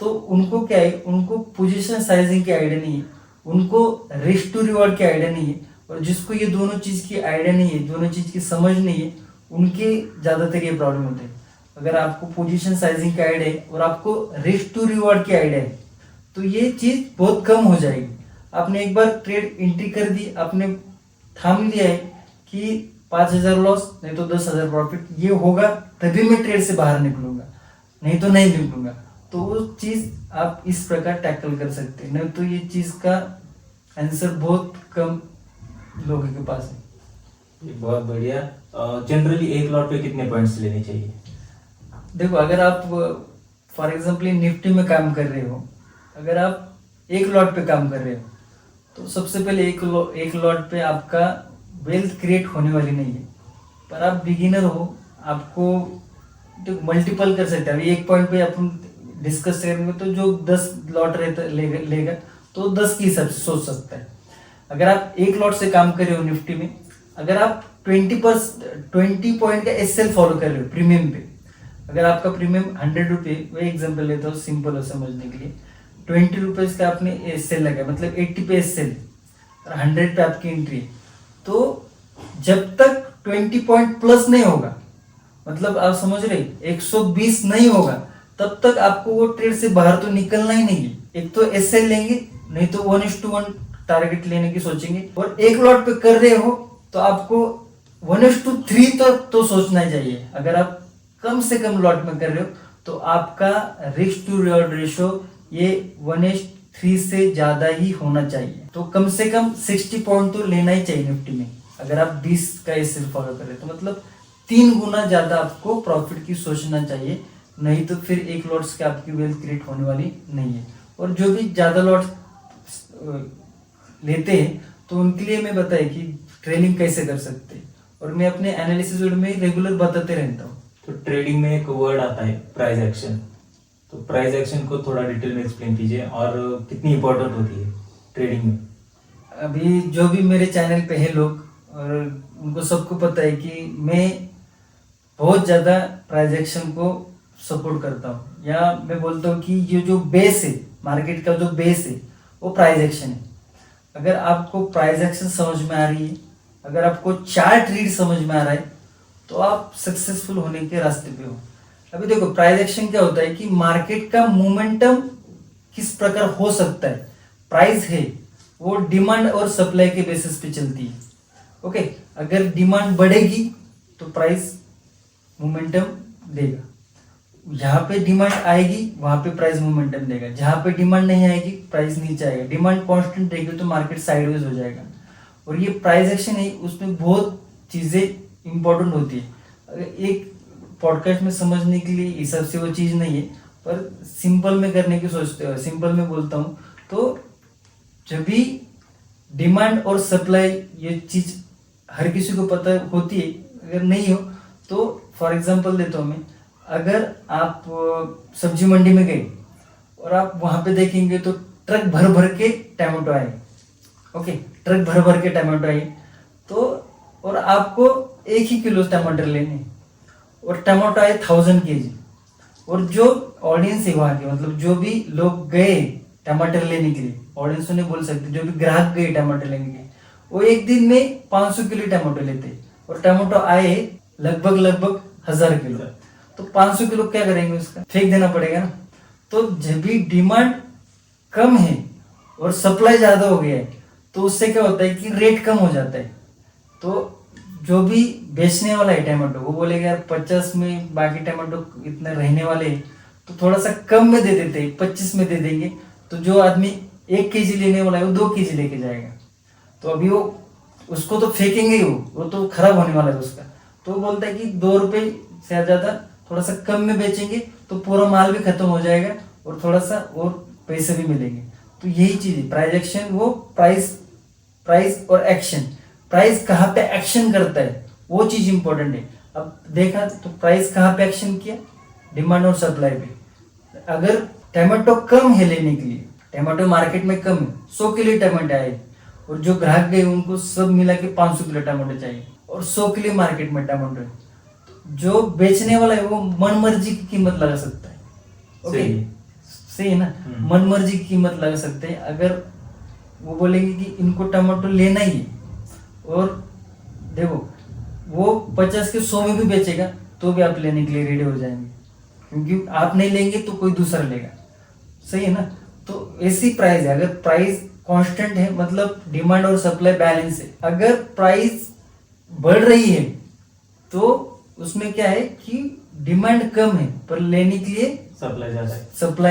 तो उनको क्या है, उनको पोजीशन साइजिंग की आइडिया नहीं है, उनको रिस्क टू रिवॉर्ड की आइडिया नहीं है, और जिसको ये दोनों चीज की आइडिया नहीं है, दोनों चीज की समझ नहीं है, उनके ज्यादातर ये प्रॉब्लम होते हैं। अगर आपको पोजीशन साइजिंग का आइडिया है और आपको रिस्क टू रिवॉर्ड की आइडिया है, तो ये चीज बहुत कम हो जाएगी। आपने एक बार ट्रेड एंट्री कर दी, आपने थाम लिया है कि 5,000 लॉस नहीं तो 10,000 प्रॉफिट, ये होगा तभी मैं ट्रेड से बाहर निकलूंगा, नहीं तो नहीं निकलूंगा। तो वो चीज आप इस प्रकार टैकल कर सकते हैं, नहीं तो ये चीज का आंसर बहुत कम लोगों के पास है। बहुत बढ़िया। जनरली एक लॉट पे कितने पॉइंट्स लेने चाहिए? देखो, अगर आप फॉर एग्जाम्पल निफ्टी में काम कर रहे हो, अगर आप एक लॉट पे काम कर रहे हो, तो सबसे पहले एक लॉट पे आपका वेल्थ क्रिएट होने वाली नहीं है। पर आप बिगिनर हो, आपको तो मल्टीपल कर सकते हैं। अभी एक पॉइंट पे अपन डिस्कस करेंगे तो जो 10 लॉट लेगा तो 10 के हिसाब से सोच सकता है। अगर आप एक लॉट से काम कर रहे हो निफ्टी में, अगर आप 20 पॉइंट का एसएल फॉलो कर रहे हो प्रीमियम पे, अगर आपका प्रीमियम 100 रुपये, वही एग्जाम्पल लेता हूँ सिंपल है समझने के लिए, 20 रुपीज का आपने एसएल लगा, मतलब 80 पे एसएल और 100 पे आपकी एंट्री, तो जब तक 20 पॉइंट प्लस नहीं होगा, मतलब आप समझ रहे 120 नहीं होगा, तब तक आपको वो ट्रेड से बाहर तो निकलना ही नहीं है। एक तो एसएल लेंगे, नहीं तो 1:1 टारगेट लेने की सोचेंगे और एक लॉट पे कर रहे हो तो आपको 1:3 तो सोचना ही चाहिए। अगर आप कम से कम लॉट में कर रहे हो तो आपका रिस्क टू रिवॉर्ड रेशो ये 1:3 से ज्यादा ही होना चाहिए। तो कम से कम 60 पॉइंट तो लेना ही चाहिए निफ्टी में। अगर आप 20 का ऐसे फॉलो कर रहे हो तो मतलब 3 गुना ज्यादा आपको प्रॉफिट की सोचना चाहिए, नहीं तो फिर एक लॉट से आपकी वेल्थ क्रिएट होने वाली नहीं है। और जो भी ज्यादा लॉट लेते हैं तो उनके लिए मैं बताया कि ट्रेडिंग कैसे कर सकते हैं, और मैं अपने एनालिसिस में रेगुलर बताते रहता हूँ। तो ट्रेडिंग में एक वर्ड आता है प्राइस एक्शन, तो प्राइस एक्शन को थोड़ा डिटेल में एक्सप्लेन कीजिए और कितनी इंपॉर्टेंट होती है ट्रेडिंग में। अभी जो भी मेरे चैनल पे है लोग, और उनको सबको पता है कि मैं बहुत ज़्यादा प्राइस एक्शन को सपोर्ट करता हूँ, या मैं बोलता हूँ कि ये जो बेस है मार्केट का, जो बेस है वो प्राइस एक्शन है। अगर आपको प्राइस एक्शन समझ में आ रही है, अगर आपको चार्ट रीड समझ में आ रहा है तो आप सक्सेसफुल होने के रास्ते पे हो। अभी देखो प्राइस एक्शन क्या होता है कि मार्केट का मोमेंटम किस प्रकार हो सकता है। प्राइस है वो डिमांड और सप्लाई के बेसिस पे चलती है। ओके, अगर डिमांड बढ़ेगी तो प्राइस मोमेंटम देगा, यहाँ पे डिमांड आएगी वहां पे प्राइस मोमेंटम देगा, जहां पे डिमांड नहीं आएगी प्राइस नीचे आएगा। डिमांड कांस्टेंट रहेगी तो मार्केट साइडवेज हो जाएगा। और ये प्राइस एक्शन है, उसमें बहुत चीजें इंपॉर्टेंट होती है। अगर एक पॉडकास्ट में समझने के लिए हिसाब से वो चीज नहीं है, पर सिंपल में करने की सोचते हो, सिंपल में बोलता हूँ तो जब भी डिमांड और सप्लाई ये चीज हर किसी को पता होती है, अगर नहीं हो तो फॉर एग्जांपल देता हूँ मैं, अगर आप सब्जी मंडी में गए और आप वहां पे देखेंगे तो ट्रक भर भर के टमाटो आए। ओके, ट्रक भर भर के टमाटो आए तो, और आपको 1 ही किलो टमाटर लेने, और टमाटो आए 1000 kg। और जो ऑडियंस है वहां के, मतलब जो भी लोग गए टमाटर लेने के लिए, ऑडियंस नहीं बोल सकते, जो भी ग्राहक गए टमाटर लेने के लिए, वो एक दिन में 500 किलो टमाटो लेते, और टमाटो आए लगभग 1000 किलो। तो 500 किलो क्या करेंगे, उसका फेंक देना पड़ेगा ना। तो जब भी डिमांड कम है और सप्लाई ज्यादा हो गया है तो उससे क्या होता है कि रेट कम हो जाता है। तो जो भी बेचने वाला है टमाटो वो बोलेगा यार 50 में बाकी टमाटो इतने रहने वाले हैं, तो थोड़ा सा कम में दे देते हैं, 25 में दे देंगे। तो जो आदमी 1 kg लेने वाला है वो 2 kg लेके जाएगा। तो अभी वो उसको तो फेंकेंगे ही, वो तो खराब होने वाला है उसका। तो वो बोलता है कि 2 रुपए से ज्यादा थोड़ा सा कम में बेचेंगे तो पूरा माल भी खत्म हो जाएगा और थोड़ा सा और पैसे भी मिलेंगे। तो यही चीज है प्राइस एक्शन, वो प्राइस और एक्शन। प्राइस कहाँ पे एक्शन करता है वो चीज इंपॉर्टेंट है। अब देखा तो प्राइस कहाँ पे एक्शन किया, डिमांड और सप्लाई पे। अगर टमाटो कम है लेने के लिए, टमाटो मार्केट में कम है, 100 किलो टमाटो आए और जो ग्राहक गए उनको सब मिला के 500 किलो टमाटो चाहिए और 100 किलो मार्केट में टमाटो है, जो बेचने वाला है वो मन मर्जी की कीमत लगा सकता है। ओके, सही है ना, मन मर्जी की कीमत लगा सकते हैं। अगर वो बोलेंगे कि इनको टमाटो लेना ही है, और देखो वो 50 के 100 में भी बेचेगा तो भी आप लेने के लिए रेडी हो जाएंगे, क्योंकि आप नहीं लेंगे तो कोई दूसरा लेगा। सही है ना। तो ऐसी प्राइस है, अगर प्राइस कांस्टेंट है मतलब डिमांड और सप्लाई बैलेंस है। अगर प्राइस बढ़ रही है तो उसमें क्या है कि डिमांड कम है पर लेने के लिए सप्लाई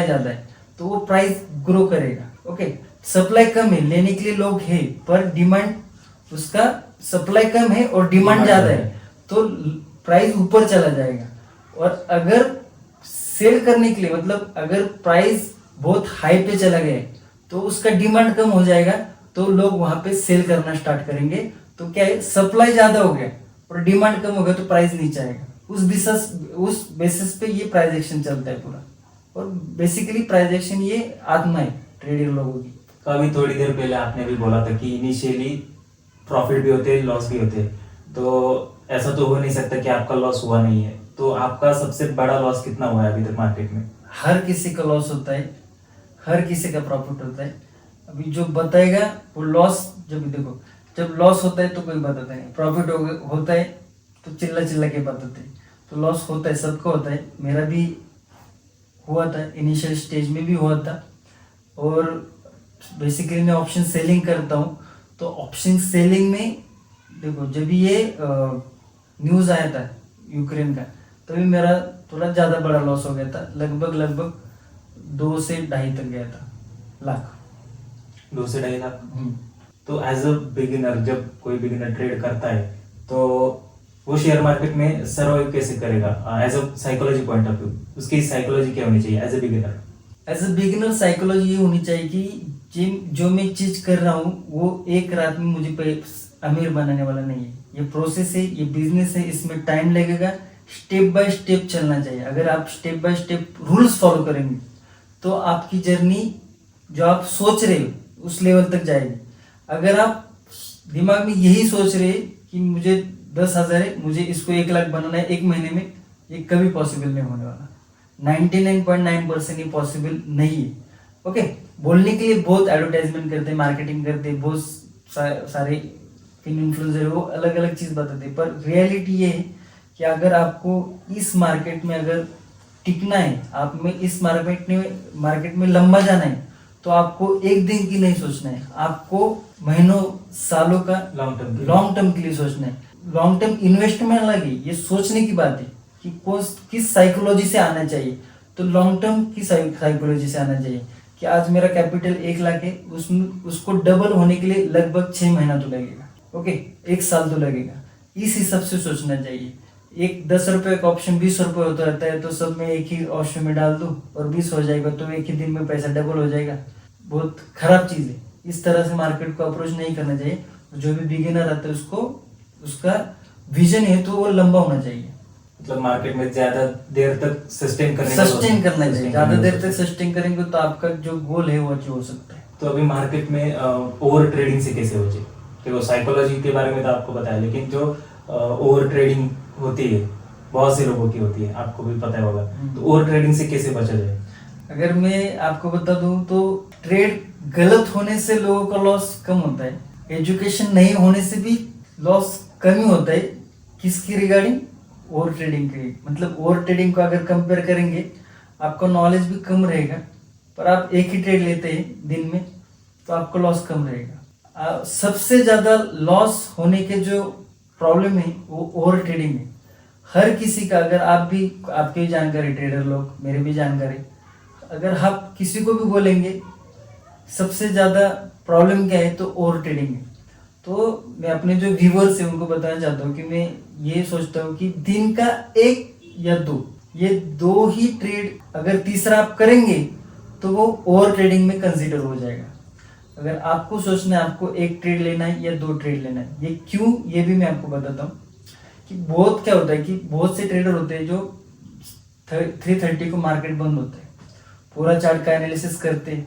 ज्यादा है, तो वो प्राइस ग्रो करेगा। ओके, सप्लाई कम है लेने के लिए लोग है पर डिमांड, उसका सप्लाई कम है और डिमांड ज्यादा है तो प्राइस ऊपर चला जाएगा। और अगर सेल करने के लिए, मतलब अगर प्राइस बहुत हाई पे चला गया तो उसका डिमांड कम हो जाएगा तो लोग वहां पे सेल करना स्टार्ट करेंगे। तो क्या है, सप्लाई ज्यादा हो गया और डिमांड कम हो गया तो प्राइस नीचे आएगा। उस बेसिस पे ये प्राइस एक्शन चलता है पूरा। और बेसिकली प्राइस एक्शन ये आत्मा है ट्रेडर लोगों की। तो अभी थोड़ी देर पहले आपने भी बोला था कि इनिशियली प्रॉफिट भी होते हैं, लॉस भी होते हैं, तो ऐसा तो हो नहीं सकता कि आपका लॉस हुआ नहीं है। तो आपका सबसे बड़ा लॉस कितना हुआ है अभी तक मार्केट में? हर किसी का लॉस होता है, हर किसी का प्रॉफिट होता है। अभी जो बताएगा वो लॉस, जब देखो जब लॉस होता है तो कोई बताता नहीं, प्रॉफिट होता है तो चिल्ला के बताते हैं। तो लॉस होता है, सबको होता है, मेरा भी हुआ था, इनिशियल स्टेज में भी हुआ था। और बेसिकली मैं ऑप्शन सेलिंग करता हूँ। तो ऑप्शन सेलिंग में देखो, जब ये न्यूज़ आया था यूक्रेन का, तभी मेरा थोड़ा ज़्यादा बड़ा लॉस हो गया था, लगभग 2 से 2.5 तक गया था लाख। 2 से 2.5 लाख। तो एज अ बिगिनर, जब कोई बिगिनर ट्रेड करता है तो वो शेयर मार्केट में सर्वाइव कैसे करेगा? As a psychology point of view उसकी साइकोलॉजी क्या होनी चाहिए as a beginner? As a beginner psychology ये होनी चाहिए कि जो मैं चीज कर रहा हूँ वो एक रात में मुझे अमीर बनाने वाला नहीं है। ये प्रोसेस है, ये बिजनेस है, इसमें टाइम लगेगा, स्टेप बाय स्टेप चलना चाहिए। अगर आप step by step rules follow करेंगे तो आपकी जर्नी जो आप सोच रहे हो उस लेवल तक जाएगी। अगर आप दिमाग में यही सोच रहे कि मुझे 10,000 है, मुझे इसको 1 लाख बनाना है 1 महीने में, ये कभी पॉसिबल नहीं होने वाला। 99.9% ये पॉसिबल नहीं है। ओके, बोलने के लिए बहुत एडवर्टाइजमेंट करते हैं, मार्केटिंग करते हैं, बहुत सारे इन्फ्लुएंसर वो अलग अलग चीज बताते हैं, पर रियलिटी ये है कि अगर आपको इस मार्केट में अगर टिकना है, आप में इस मार्केट में लंबा जाना है, तो आपको एक दिन की नहीं सोचना है, आपको महीनों सालों का लॉन्ग टर्म के लिए सोचना है। लॉन्ग टर्म इन्वेस्टमेंट अलग है, ये सोचने की बात है कि किस साइकोलॉजी से आना चाहिए। तो लॉन्ग टर्म की साइकोलॉजी से आना चाहिए कि आज मेरा कैपिटल 1 लाख है, उसको डबल होने के लिए लगभग 6 महीना तो लगेगा, ओके, 1 साल तो लगेगा। इस हिसाब से सोचना चाहिए। एक 10 रुपए का ऑप्शन 20 रुपए होता रहता है, तो सब में एक ही ऑप्शन में डाल दूं और 20 हो जाएगा, तो एक ही दिन में पैसा डबल हो जाएगा। बहुत खराब चीज है, इस तरह से मार्केट को अप्रोच नहीं करना चाहिए। जो भी बिगिनर आता है उसको उसका विजन है तो वो लंबा होना चाहिए, मतलब मार्केट में ज्यादा देर तक सस्टेन करना चाहिए। ज्यादा देर तक सस्टेन करेंगे तो आपका जो गोल है वो अचीव हो सकता है। तो अभी मार्केट में ओवर ट्रेडिंग से कैसे हो जाए? देखो, साइकोलॉजी के बारे में तो आपको बताया, लेकिन जो ओवर ट्रेडिंग होती है बहुत से लोगों की होती है, आपको भी पता होगा। तो ओवर ट्रेडिंग से कैसे बचा जाए? अगर मैं आपको बता दूं तो ट्रेड गलत होने से लोगों का लॉस कम होता है, एजुकेशन नहीं होने से भी लॉस कम ही होता है। किसकी रिगार्डिंग? ओवर ट्रेडिंग की। मतलब ओवर ट्रेडिंग को अगर कंपेयर करेंगे, आपका नॉलेज भी कम रहेगा, पर आप एक ही ट्रेड लेते हैं दिन में तो आपका लॉस कम रहेगा। सबसे ज्यादा लॉस होने के जो प्रॉब्लम है वो ओवर ट्रेडिंग है। हर किसी का, अगर आप भी, आपके भी जानकारी, ट्रेडर लोग, मेरे भी जानकारी, अगर आप किसी को भी बोलेंगे सबसे ज्यादा प्रॉब्लम क्या है तो ओवर ट्रेडिंग है। तो मैं अपने जो व्यूवर्स है उनको बताना चाहता हूँ कि मैं ये सोचता हूँ कि दिन का 1 या 2, ये 2 ही ट्रेड, अगर तीसरा आप करेंगे तो वो ओवर ट्रेडिंग में कंसीडर हो जाएगा। अगर आपको सोचना है आपको 1 ट्रेड लेना है या 2 ट्रेड लेना है, ये क्यों, ये भी मैं आपको बताता हूँ। कि बहुत क्या होता है कि बहुत से ट्रेडर होते हैं जो 3:30 को मार्केट बंद होता है, पूरा चार्ट का एनालिसिस करते,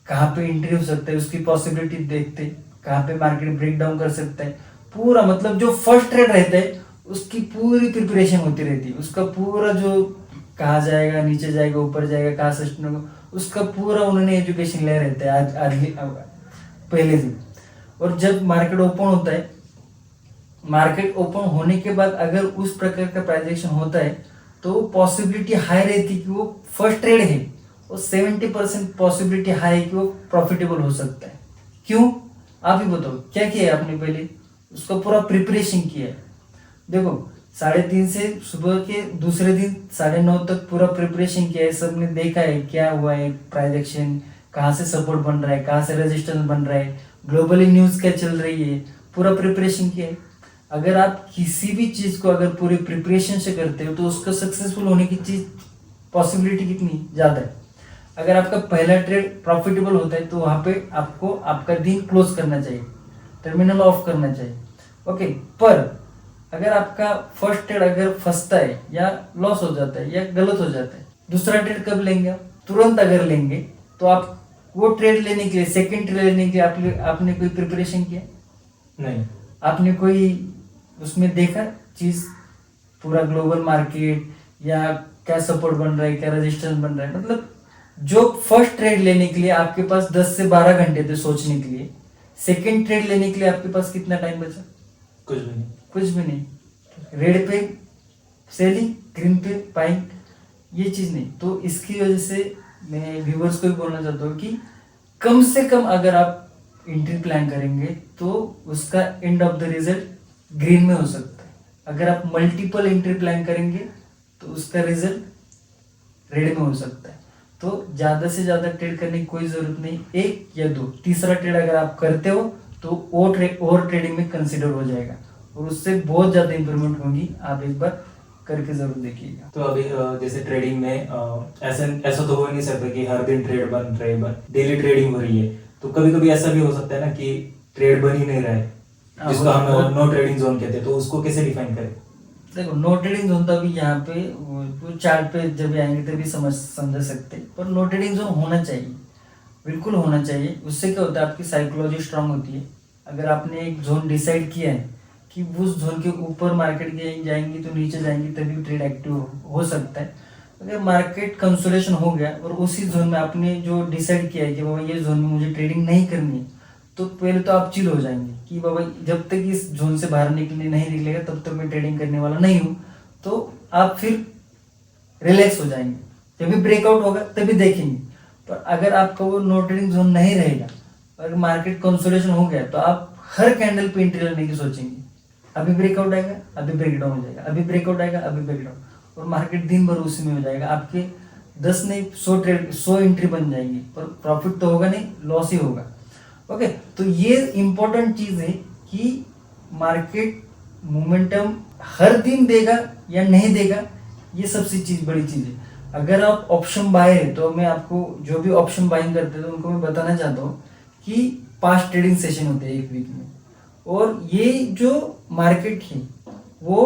कहाँ पे एंट्री हो सकता है उसकी पॉसिबिलिटी देखते, कहाँ पे मार्केट ब्रेक डाउन कर सकता है, पूरा, मतलब जो फर्स्ट ट्रेड रहता है उसकी पूरी प्रिपरेशन होती रहती है, उसका पूरा जो कहाँ जाएगा, नीचे जाएगा, ऊपर जाएगा, कहाँ सस्टेन होगा, उसका पूरा उन्होंने एजुकेशन ले रहता है आज पहले दिन। और जब मार्केट ओपन होता है, मार्केट ओपन होने के बाद अगर उस प्रकार का प्राइस एक्शन होता है तो पॉसिबिलिटी हाई रहती है कि वो फर्स्ट ट्रेड है, और 70% पॉसिबिलिटी हाई है कि वो प्रॉफिटेबल हो सकता है। क्यों? आप ही बताओ, क्या किया है आपने? पहले उसका पूरा प्रिपरेशन किया है। देखो, 3:30 से सुबह के दूसरे दिन 9:30 तक पूरा प्रिपरेशन किया है, सबने देखा है क्या हुआ है, प्राइस एक्शन कहाँ से सपोर्ट बन रहा है, कहाँ से रेजिस्टेंस बन रहा है, ग्लोबली न्यूज क्या चल रही है, पूरा प्रिपरेशन किया है। अगर आप किसी भी चीज को अगर पूरे प्रिपरेशन से करते हो तो उसका सक्सेसफुल होने की चीज पॉसिबिलिटी कितनी ज्यादा है। अगर आपका पहला ट्रेड प्रॉफिटेबल होता है तो वहां पे आपको आपका दिन क्लोज करना चाहिए, टर्मिनल ऑफ करना चाहिए, ओके। पर अगर आपका फर्स्ट ट्रेड अगर फंसता है या लॉस हो जाता है या गलत हो जाता है, दूसरा ट्रेड कब लेंगे? तुरंत अगर लेंगे तो आप वो ट्रेड लेने के लिए, सेकंड ट्रेड लेने के लिए आपने कोई प्रिपरेशन किया? नहीं। आपने कोई उसमें देखा चीज, पूरा ग्लोबल मार्केट या क्या सपोर्ट बन रहा है, क्या रेजिस्टेंस बन रहा है? मतलब जो फर्स्ट ट्रेड लेने के लिए आपके पास 10 से 12 घंटे थे सोचने के लिए, सेकंड ट्रेड लेने के लिए आपके पास कितना टाइम बचा? कुछ भी नहीं। कुछ भी नहीं। रेड पे सेलिंग, ग्रीन पे बाइंग, ये चीज नहीं। तो इसकी वजह से मैं व्यूवर्स को भी बोलना चाहता हूँ कि कम से कम अगर आप एंट्री प्लान करेंगे तो उसका end of the result green में हो सकता है। अगर आप मल्टीपल एंट्री प्लान करेंगे तो उसका रिजल्ट रेड में हो सकता है। तो ज़्यादा से ज़्यादा ट्रेड करने की कोई ज़रूरत नहीं, एक या दो, तीसरा ट्रेड अगर आप करते हो तो ओवर ट्रेडिंग में कंसिडर हो जाएगा और उससे बहुत ज़्यादा इंप्रूवमेंट होगी। आप एक बार करके ज़रूर देखिएगा। तो अभी जैसे ट्रेडिंग में ऐसा ऐसा तो हो ही नहीं सकता कि हर दिन ट्रेड बन रहे, डेली ट्रेडिंग हो रही है, तो कभी कभी ऐसा भी हो सकता है ना कि ट्रेड बन ही नहीं रहा है, जिसको हम नो ट्रेडिंग जोन कहते हैं, तो उसको कैसे डिफाइन करें? देखो, नो ट्रेडिंग जोन तो अभी यहाँ पे तो चार्ट पे जब आएंगे तभी समझ सकते हैं, पर नो ट्रेडिंग जोन होना चाहिए, बिल्कुल होना चाहिए। उससे क्या होता है, आपकी साइकोलॉजी स्ट्रांग होती है। अगर आपने एक जोन डिसाइड किया है कि उस जोन के ऊपर मार्केट जाएंगी तो नीचे जाएंगी तभी ट्रेड एक्टिव हो सकता है। अगर मार्केट कंसोलिडेशन हो गया और उसी जोन में आपने जो डिसाइड किया है कि बाबा ये जोन में मुझे ट्रेडिंग नहीं करनी है, तो पहले तो आप चिल हो जाएंगे कि बाबा जब तक इस जोन से बाहर नहीं निकलेगा तब तक मैं ट्रेडिंग करने वाला नहीं हूँ। तो आप फिर रिलैक्स हो जाएंगे, जब भी ब्रेकआउट होगा तभी देखेंगे। पर अगर आपका वो नो ट्रेडिंग जोन नहीं रहेगा, अगर मार्केट कंसोलिडेशन हो गया तो आप हर कैंडल पे एंट्री लेने की सोचेंगे। अभी ब्रेकआउट आएगा, अभी ब्रेकडाउन हो जाएगा, अभी ब्रेकआउट आएगा, अभी ब्रेकडाउन, और मार्केट दिन भर उसी में हो जाएगा। आपके 10 नहीं 100 एंट्री बन जाएंगी, पर प्रॉफिट तो होगा नहीं, लॉस ही होगा। ओके, तो ये इंपॉर्टेंट चीज है कि मार्केट मोमेंटम हर दिन देगा या नहीं देगा, ये सबसे बड़ी चीज है। अगर आप ऑप्शन बाय है तो मैं आपको जो भी ऑप्शन बाइंग करते हैं उनको मैं बताना चाहता हूँ कि 5 ट्रेडिंग सेशन होते हैं एक वीक में, और ये जो मार्केट है वो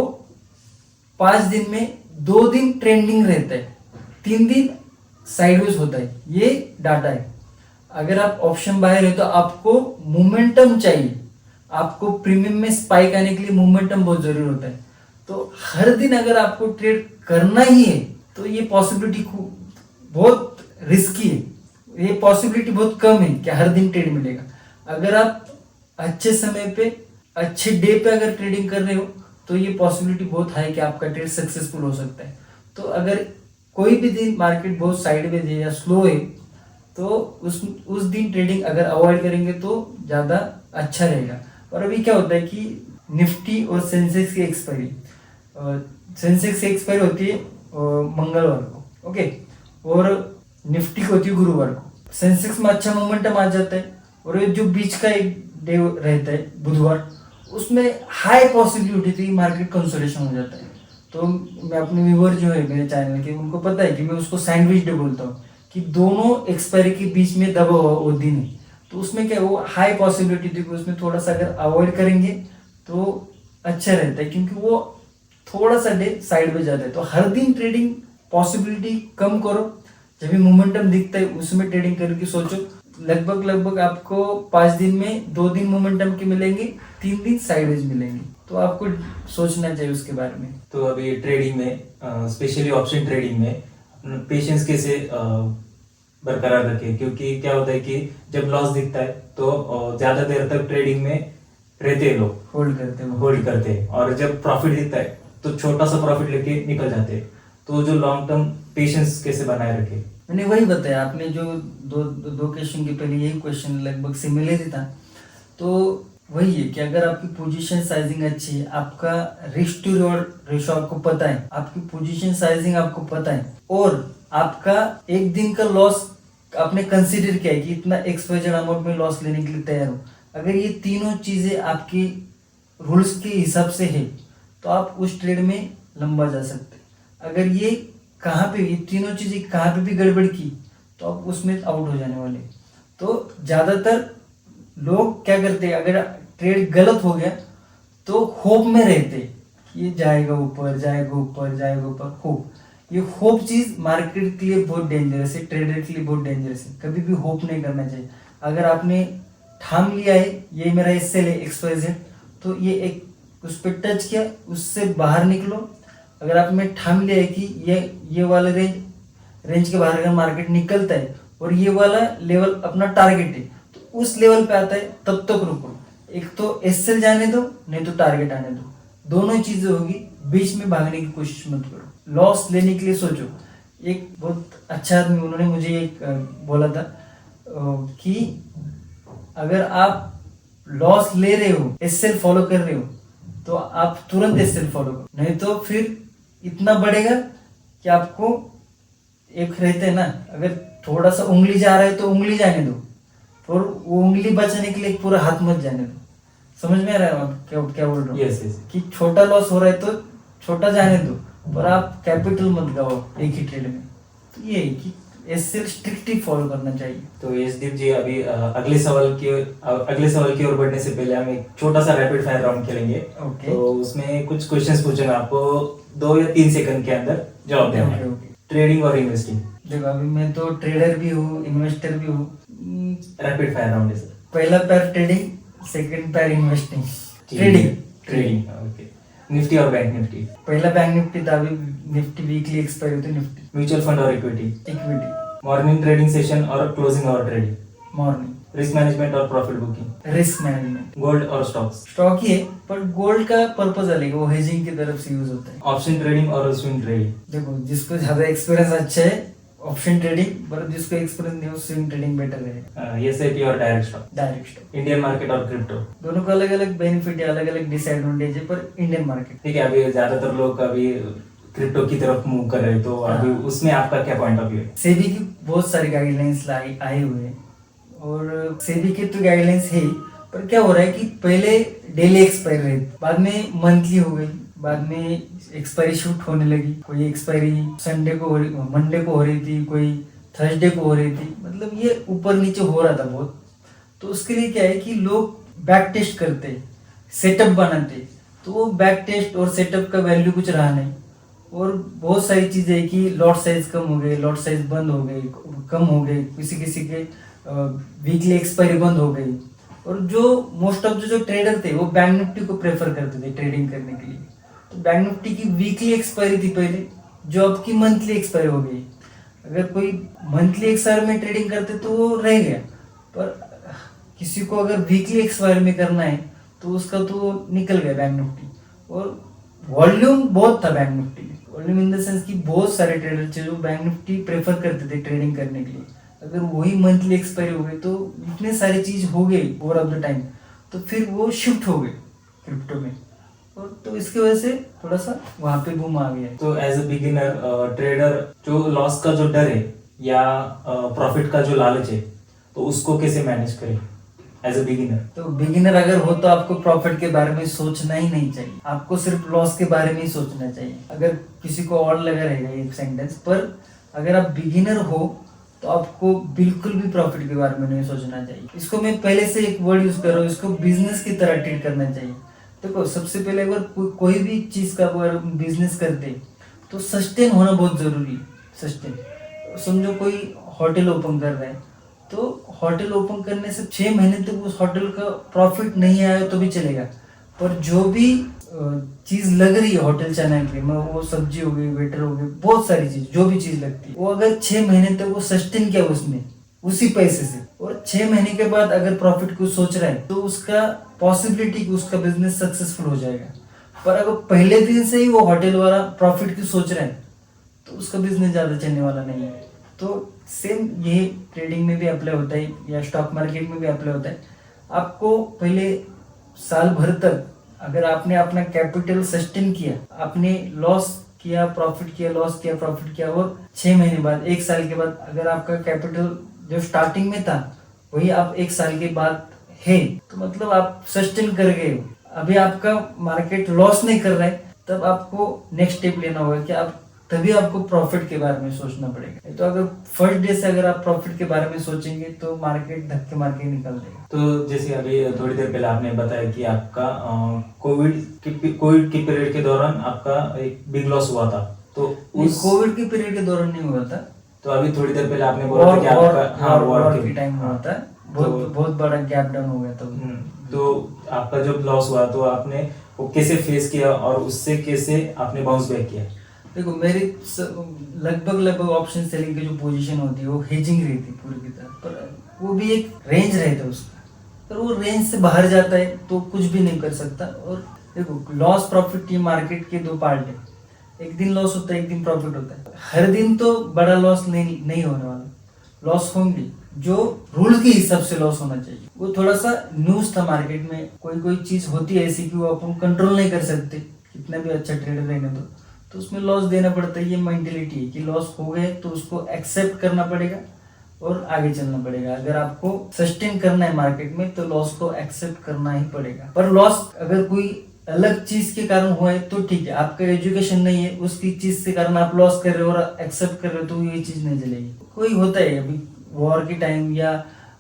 5 दिन में 2 दिन ट्रेंडिंग रहता है, 3 दिन साइडवेज होता है। ये डाटा है। अगर आप ऑप्शन बायर है तो आपको मोमेंटम चाहिए, आपको प्रीमियम में स्पाइक आने के लिए मोमेंटम बहुत जरूरी होता है। तो हर दिन अगर आपको ट्रेड करना ही है तो ये पॉसिबिलिटी बहुत रिस्की है, ये पॉसिबिलिटी बहुत कम है कि हर दिन ट्रेड मिलेगा। अगर आप अच्छे समय पे अच्छे डे पे अगर ट्रेडिंग कर रहे हो तो ये पॉसिबिलिटी बहुत हाई कि आपका ट्रेड सक्सेसफुल हो सकता है। तो अगर कोई भी दिन मार्केट बहुत साइडवेज है या स्लो है तो उस दिन ट्रेडिंग अगर अवॉइड करेंगे तो ज़्यादा अच्छा रहेगा। और अभी क्या होता है कि निफ्टी और सेंसेक्स की एक्सपायरी, सेंसेक्स की एक्सपायरी होती है मंगलवार को, ओके, और निफ्टी को होती है गुरुवार को। सेंसेक्स में अच्छा मोमेंटम आ जाता है, और ये जो बीच का एक डे रहता है बुधवार, उसमें हाई पॉसिबिलिटी थी मार्केट कंसोलिडेशन हो जाता है। तो मैं अपने व्यूअर जो है मेरे चैनल के, उनको पता है कि मैं उसको सैंडविच डे बोलता हूँ कि दोनों एक्सपायरी के बीच में दबा हुआ वो दिन है। तो उसमें क्या वो हाई पॉसिबिलिटी थी कि उसमें थोड़ा सा अगर अवॉइड करेंगे तो अच्छा रहता है, क्योंकि वो थोड़ा सा डे साइड में जाता है। तो हर दिन ट्रेडिंग पॉसिबिलिटी कम करो, जब भी मोमेंटम दिखता है उसमें ट्रेडिंग करने की सोचो। लगभग आपको 5 दिन में 2 दिन मोमेंटम के मिलेंगे, 3 दिन साइडवेज मिलेंगे। तो आपको सोचना चाहिए उसके बारे में। तो अभी ट्रेडिंग में स्पेशली ऑप्शन ट्रेडिंग में पेशेंस कैसे बरकरार रखें, क्योंकि क्या होता है कि जब लॉस दिखता है तो ज्यादा देर तक ट्रेडिंग में रहते हैं लोग, होल्ड करते हैं, और जब प्रॉफिट दिखता है तो छोटा सा प्रॉफिट लेके निकल जाते हैं। तो जो लॉन्ग टर्म पेशेंस कैसे बनाए रखे? मैंने वही बताया, आपने जो दो क्वेश्चन के पहले यही क्वेश्चन लगभग सिमिलर ही था। तो वही है कि अगर आपकी पोजीशन साइजिंग अच्छी है, आपका रिस्क टू रिवॉर्ड रेशो आपको पता है, आपकी पोजीशन साइजिंग आपको पता है, और आपका एक दिन का लॉस आपने कंसीडर किया है कि इतना एक्सपोजर अमाउंट में लॉस लेने के लिए तैयार हो, अगर ये तीनों चीजें आपकी रूल्स के हिसाब से है तो आप उस ट्रेड में लंबा जा सकते हैं। अगर ये कहाँ पे ये तीनों चीजें कहाँ पे भी गड़बड़ की तो आप उसमें आउट हो जाने वाले। तो ज्यादातर लोग क्या करते हैं, अगर ट्रेड गलत हो गया तो होप में रहते कि ये जाएगा ऊपर जाएगा ऊपर जाएगा ऊपर, होप। ये होप चीज मार्केट के लिए बहुत डेंजरस है, ट्रेडर के लिए बहुत डेंजरस है। कभी भी होप नहीं करना चाहिए। अगर आपने ठाम लिया है ये मेरा एसएल है XYZ, तो ये एक उस पर टच किया, उससे बाहर निकलो। अगर आपने ठाम लिया है कि ये वाला रेंज के बाहर अगर मार्केट निकलता है और ये वाला लेवल अपना टारगेट है तो उस लेवल पे आता है तब तक रुको। एक तो एसएल जाने दो, नहीं तो टारगेट आने दो, दोनों चीजें होगी। बीच में भागने की कोशिश मत करो, लॉस लेने के लिए सोचो। एक बहुत अच्छा आदमी उन्होंने मुझे एक बोला था कि अगर आप लॉस ले रहे हो, एसएल फॉलो कर रहे हो, तो आप तुरंत एसएल फॉलो करो, नहीं तो फिर इतना बढ़ेगा कि आपको एक रहते हैं ना, अगर थोड़ा सा उंगली जा रहा है तो उंगली जाने दो, और वो उंगली बचाने के लिए पूरा हाथ मत जाने दो। समझ में आ रहा है आप क्या क्या बोल रहा हूँ? Yes yes. कि छोटा लॉस हो रहा है तो छोटा जाने दो, पर आप कैपिटल मत गवाओ एक ही ट्रेड में। तो ये है कि एसएल स्ट्रिक्टली फॉलो करना चाहिए। तो यशदीप जी, अभी अगले सवाल की ओर बढ़ने से पहले हम एक छोटा सा रैपिड फायर राउंड खेलेंगे। ओके। तो उसमें कुछ क्वेश्चंस पूछेंगे, आपको 2 या 3 सेकंड के अंदर जवाब देना है। ओके। ट्रेडिंग और इन्वेस्टिंग? देखो अभी मैं तो ट्रेडर भी हूँ, इन्वेस्टर भी हूँ। रैपिड फायर राउंड है सर। पहला pair trading, second pair investing. Trading. Okay. Nifty और बैंक निफ्टी? पहला बैंक निफ्टी था, अभी निफ्टी वीकली एक्सपायर होती है निफ्टी। म्यूचुअल फंड और equity? Equity. Morning trading session और closing hour trading? Morning. Risk management और profit booking? Risk management. Gold और स्टॉक्स? स्टॉक ही है, पर गोल्ड का पर्पज अलग है, वो हेजिंग की तरफ से यूज होता है। ऑप्शन ट्रेडिंग और स्विंग ट्रेडिंग? देखो जिसको ज्यादा एक्सपीरियंस अच्छा है ऑप्शन ट्रेडिंग, पर जिसको एक्सपीरियंस नहीं हो स्विंग ट्रेडिंग बेटर है। एसआईपी और direct stock? Direct stock. Indian market और क्रिप्टो? दोनों का अलग अलग बेनिफिट है, अलग अलग डिसएडवांटेज है, पर इंडियन मार्केट। ठीक है, अभी ज्यादातर लोग अभी क्रिप्टो की तरफ मूव कर रहे हैं, तो अभी उसमें आपका क्या पॉइंट ऑफ व्यू है? सेबी की बहुत सारी गाइडलाइंस आए हुए हैं, और सेबी के तो गाइडलाइंस है, पर क्या हो रहा है कि पहले डेली एक्सपायरी रही, बाद में मंथली हो गई, बाद में एक्सपायरी शिफ्ट होने लगी। कोई एक्सपायरी संडे को मंडे को हो रही थी, कोई थर्सडे को हो रही थी, मतलब ये ऊपर नीचे हो रहा था बहुत। तो उसके लिए क्या है कि लोग बैक टेस्ट करते, सेटअप बनाते, तो वो बैक टेस्ट और सेटअप का वैल्यू कुछ रहा नहीं। और बहुत सारी चीजें है कि लॉट साइज कम हो गए, लॉट साइज बंद हो गए, कम हो गए, किसी किसी के वीकली एक्सपायरी बंद हो गई। और जो मोस्ट ऑफ जो ट्रेडर थे वो बैंक निफ्टी को प्रेफर करते थे ट्रेडिंग करने के लिए। तो बैंक निफ्टी की वीकली एक्सपायरी थी पहले, जो अब की मंथली एक्सपायरी हो गई। अगर कोई मंथली एक्सपायरी में ट्रेडिंग करते तो वो रह गया, पर किसी को अगर वीकली एक्सपायरी में करना है तो उसका तो निकल गया बैंक निफ्टी। और वॉल्यूम बहुत था बैंक निफ्टी में, वॉल्यूम इन द सेंस कि बहुत सारे ट्रेडर थे जो बैंक निफ्टी प्रेफर करते थे ट्रेडिंग करने के लिए। अगर वही मंथली एक्सपायरी हो गई तो इतने सारी चीज हो गई ओवर ऑफ द टाइम, तो फिर वो शिफ्ट हो गए क्रिप्टो में, और तो इसकी वजह से थोड़ा सा वहां पे बूम आ गया है। तो एज अ बिगिनर ट्रेडर जो लॉस का जो डर है या प्रॉफिट का जो लालच है, तो उसको कैसे मैनेज करें एज अ बिगिनर? तो बिगिनर अगर हो तो आपको प्रॉफिट के बारे में सोचना ही नहीं चाहिए, आपको सिर्फ लॉस के बारे में ही सोचना चाहिए। अगर किसी को और लगा रहेगा ये सेंटेंस, पर अगर आप बिगिनर हो तो आपको बिल्कुल भी प्रॉफिट के बारे में नहीं सोचना चाहिए। इसको मैं पहले से एक वर्ड यूज कर रहा हूँ, इसको बिजनेस की तरह ट्रीट करना चाहिए। देखो सबसे पहले अगर कोई भी चीज का अगर बिजनेस करते तो सस्टेन होना बहुत जरूरी है। सस्टेन, समझो कोई होटल ओपन कर रहा है, तो होटल ओपन करने से 6 महीने तक उस होटल का प्रॉफिट नहीं आया तो भी चलेगा, पर जो भी चीज लग रही है होटल चलाने के लिए, वो सब्जी हो गई, वेटर हो गई, बहुत सारी चीज जो भी चीज लगती है, वो अगर 6 महीने तक वो सस्टेन किया उसने उसी पैसे से, और 6 महीने के बाद अगर प्रॉफिट को सोच रहा है तो उसका पॉसिबिलिटी कि उसका बिजनेस सक्सेसफुल हो जाएगा। पर अगर पहले दिन से ही वो होटल वाला प्रॉफिट की सोच रहा है तो उसका बिजनेस ज्यादा चलने वाला नहीं है। तो सेम ये ट्रेडिंग में भी अप्लाई होता है या स्टॉक मार्केट में भी अप्लाई होता है। आपको पहले साल भर तक अगर आपने अपना कैपिटल सस्टेन किया, आपने लॉस किया प्रॉफिट किया, लॉस किया प्रॉफिट किया, और 6 महीने बाद 1 साल के बाद अगर आपका कैपिटल जो स्टार्टिंग में था वही आप 1 साल के बाद है, तो मतलब आप सस्टेन कर गए हो। अभी आपका मार्केट लॉस नहीं कर रहा है, तब आपको नेक्स्ट स्टेप लेना होगा कि आप तभी आपको प्रॉफिट के बारे में सोचना पड़ेगा। तो अगर फर्स्ट डे से अगर आप प्रॉफिट के बारे में सोचेंगे तो मार्केट धक्के मार के निकल देगा। तो जैसे अभी थोड़ी देर पहले आपने बताया कि आपका कोविड के पीरियड के दौरान आपका एक बिग लॉस हुआ था, तो उस कोविड के पीरियड के दौरान नहीं हुआ था, तो अभी थोड़ी देर पहले आपने बोला था कि आपका वॉर के टाइम हुआ था, बहुत बड़ा गैप डाउन हो गया था। तो आपका जब लॉस हुआ तो आपने वो कैसे फेस किया और उससे कैसे आपने बाउंस बैक किया? देखो मेरी लगभग ऑप्शन सेलिंग की जो पोजीशन होती है वो हेजिंग रहती पूरी की तरह, पर वो भी एक रेंज रहता है उसका, पर वो रेंज से बाहर जाता है तो कुछ भी नहीं कर सकता। और देखो लॉस प्रॉफिट की मार्केट के 2 पार्ट है, एक दिन लॉस होता है एक दिन प्रॉफिट होता है। हर दिन तो बड़ा लॉस नहीं होने वाला, लॉस होंगे, जो रूल के हिसाब से लॉस होना चाहिए। वो थोड़ा सा न्यूज था मार्केट में, कोई चीज होती है ऐसी कि वो अपन कंट्रोल नहीं कर सकते, कितना भी अच्छा ट्रेडर रहने दो, तो उसमें लॉस देना पड़ता है। ये मेंटेलिटी है कि लॉस हो गए तो उसको एक्सेप्ट करना पड़ेगा और आगे चलना पड़ेगा। अगर आपको सस्टेन करना है मार्केट में तो लॉस को एक्सेप्ट करना ही पड़ेगा। पर लॉस अगर कोई अलग चीज के कारण हुआ है तो ठीक है, आपका एजुकेशन नहीं है, उसकी चीज के कारण आप लॉस कर रहे हो और एक्सेप्ट कर रहे हो, तो ये चीज नहीं चलेगी। कोई होता है अभी वॉर के टाइम या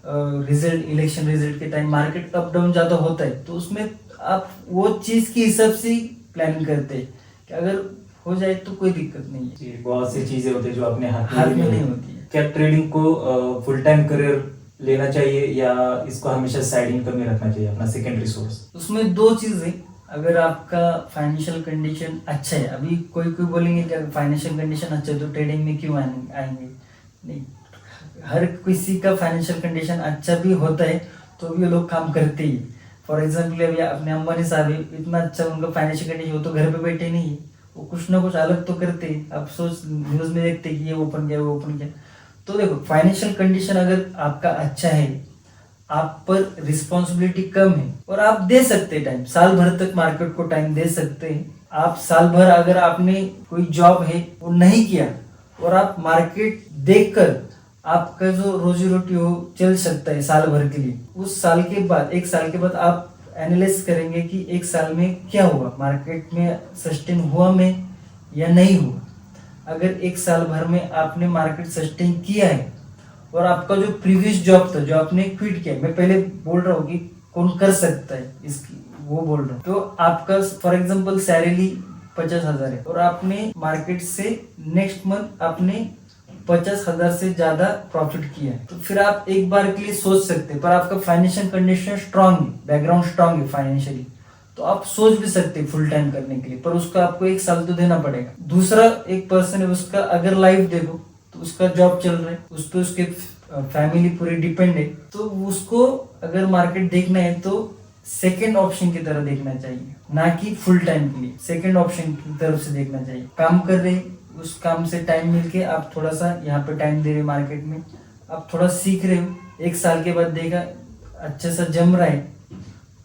रिजल्ट, इलेक्शन रिजल्ट के टाइम मार्केट अप डाउन ज्यादा होता है, तो उसमें आप वो चीज के हिसाब से प्लानिंग करते हैं कि अगर हो जाए तो कोई दिक्कत नहीं है। जी, बहुत सी चीजें होती है जो अपने हाथ में नहीं होती है। क्या ट्रेडिंग को फुल टाइम करियर लेना चाहिए या इसको हमेशा साइड इनकम में रखना चाहिए, अपना सेकेंडरी सोर्स? उसमें दो चीजें, अगर आपका फाइनेंशियल कंडीशन अच्छा है, अभी कोई बोलेंगे कि फाइनेंशियल कंडीशन अच्छा है तो ट्रेडिंग में क्यों आएंगे? नहीं, हर किसी का फाइनेंशियल कंडीशन अच्छा भी होता है तो भी वो लोग काम करते ही। फॉर एग्जाम्पल अभी अपने अंबानी साहब है, इतना अच्छा उनका फाइनेंशियल कंडीशन, वो तो घर पे बैठे नहीं है, वो कुछ ना कुछ अलग तो करते ही। आप सोच न्यूज में देखते कि ये ओपन किया, वो ओपन किया। तो देखो, फाइनेंशियल कंडीशन अगर आपका अच्छा है, आप पर रिस्पॉन्सिबिलिटी कम है और आप दे सकते हैं टाइम, साल भर तक मार्केट को टाइम दे सकते हैं। आप साल भर अगर आपने कोई जॉब है वो नहीं किया और आप मार्केट देखकर आपका जो रोजी रोटी हो चल सकता है साल भर के लिए, उस साल के बाद, एक साल के बाद आप एनालाइज करेंगे कि एक साल में क्या हुआ, मार्केट में सस्टेन हुआ में या नहीं हुआ। अगर एक साल भर में आपने मार्केट सस्टेन किया है और आपका जो प्रीवियस जॉब था जो आपने क्विट किया, मैं पहले बोल रहा हूँ कि कौन कर सकता है इसकी, वो बोल रहा हूँ, तो आपका फॉर एग्जांपल सैलरी 50,000 है और आपने मार्केट से नेक्स्ट मंथ आपने 50,000 से ज्यादा प्रॉफिट किया है, तो फिर आप एक बार के लिए सोच सकते हैं। पर आपका फाइनेंशियल कंडीशन स्ट्रांग है, बैकग्राउंड स्ट्रांग है फाइनेंशियली, तो आप सोच भी सकते हैं फुल टाइम करने के लिए, पर उसका आपको एक साल तो देना पड़ेगा। दूसरा एक पर्सन है, उसका अगर लाइफ देखो तो उसका जॉब चल रहा है, उस पर उसके फैमिली पूरी डिपेंड है, तो उसको अगर मार्केट देखना है तो सेकेंड ऑप्शन की तरह देखना चाहिए, ना कि फुल टाइम के लिए। सेकेंड ऑप्शन की तरफ से देखना चाहिए। काम कर रहे, उस काम से टाइम मिलके आप थोड़ा सा यहाँ पे टाइम दे रहे मार्केट में, आप थोड़ा सीख रहे हो, एक साल के बाद देखा अच्छा सा जम रहा है,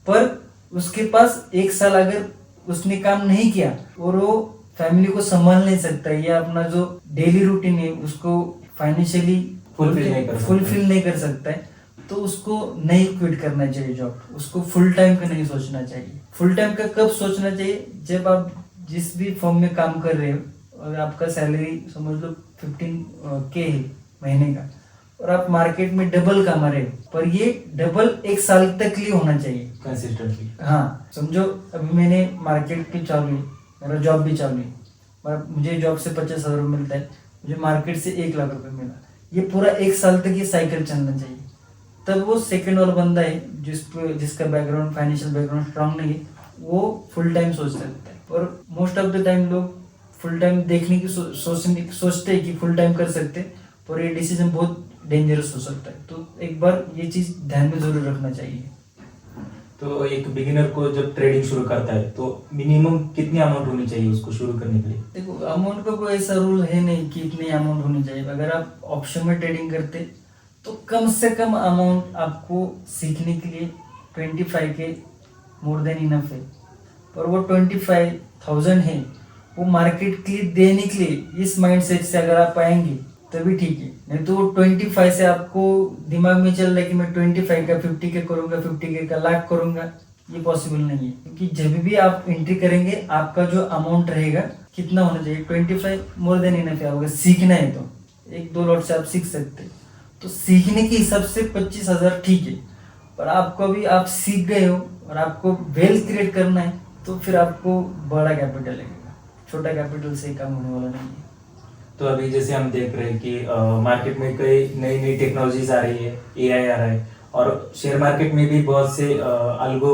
पर उसके पास एक साल अगर उसने काम नहीं किया और वो फैमिली को संभाल नहीं सकता है या अपना जो डेली रूटीन है उसको फाइनेंशियली फुलफिल नहीं कर सकता है, तो उसको नहीं क्विट करना चाहिए जॉब, उसको फुल टाइम का नहीं सोचना चाहिए। फुल टाइम का कब सोचना चाहिए? जब आप जिस भी फॉर्म में काम कर रहे हो और आपका सैलरी समझ लो 15K है महीने का और आप मार्केट में डबल कमा रहे हो, पर ये डबल एक साल तक लिए होना चाहिए कंसिस्टेंटली। हाँ, समझो अभी मैंने मार्केट भी चालू है, मेरा जॉब भी चालू है, पर मुझे जॉब से 50,000 मिलता है, मुझे मार्केट से 1 लाख रुपए मिला, ये पूरा एक साल तक ये साइकिल चलना चाहिए। तब वो सेकंड वाला बंदा है जिसका बैकग्राउंड, फाइनेंशियल बैकग्राउंड स्ट्रांग नहीं है, वो फुल टाइम सोच सकता है। और मोस्ट ऑफ द टाइम लोग फुल टाइम देखने की सोचते हैं कि फुल टाइम कर सकते हैं, पर ये डिसीजन बहुत डेंजरस हो सकता है, तो एक बार ये चीज ध्यान में जरूर रखना चाहिए। तो एक बिगिनर को जब ट्रेडिंग शुरू करता है तो मिनिमम कितनी अमाउंट होनी चाहिए उसको शुरू करने के लिए? देखो, अमाउंट का कोई ऐसा रूल है नहीं कि इतनी अमाउंट होनी चाहिए। अगर आप ऑप्शन में ट्रेडिंग करते तो कम से कम अमाउंट आपको सीखने के लिए 25K मोर देन इनफ है, और वो 25,000 है वो मार्केट के लिए देने के लिए इस माइंडसेट से अगर आप आएंगे तभी ठीक है। नहीं तो 25 से आपको दिमाग में चल रहा है कि मैं 25 का 50K करूंगा, 50K का लाख करूंगा, ये पॉसिबल नहीं है। क्योंकि जब भी आप एंट्री करेंगे आपका जो अमाउंट रहेगा कितना होना चाहिए? 25 मोर देन इनफ है। अगर सीखना है तो 1-2 लॉट से आप सीख सकते हैं, तो सीखने के हिसाब से 25,000 ठीक है। पर आपको भी आप सीख गए हो और आपको वेल्थ क्रिएट करना है तो फिर आपको बड़ा कैपिटल लगेगा, छोटा कैपिटल से काम होने वाला नहीं है। तो अभी जैसे हम देख रहे हैं कि मार्केट में कई नई नई टेक्नोलॉजीज आ रही है, एआई आ रहा है, और शेयर मार्केट में भी बहुत से अल्गो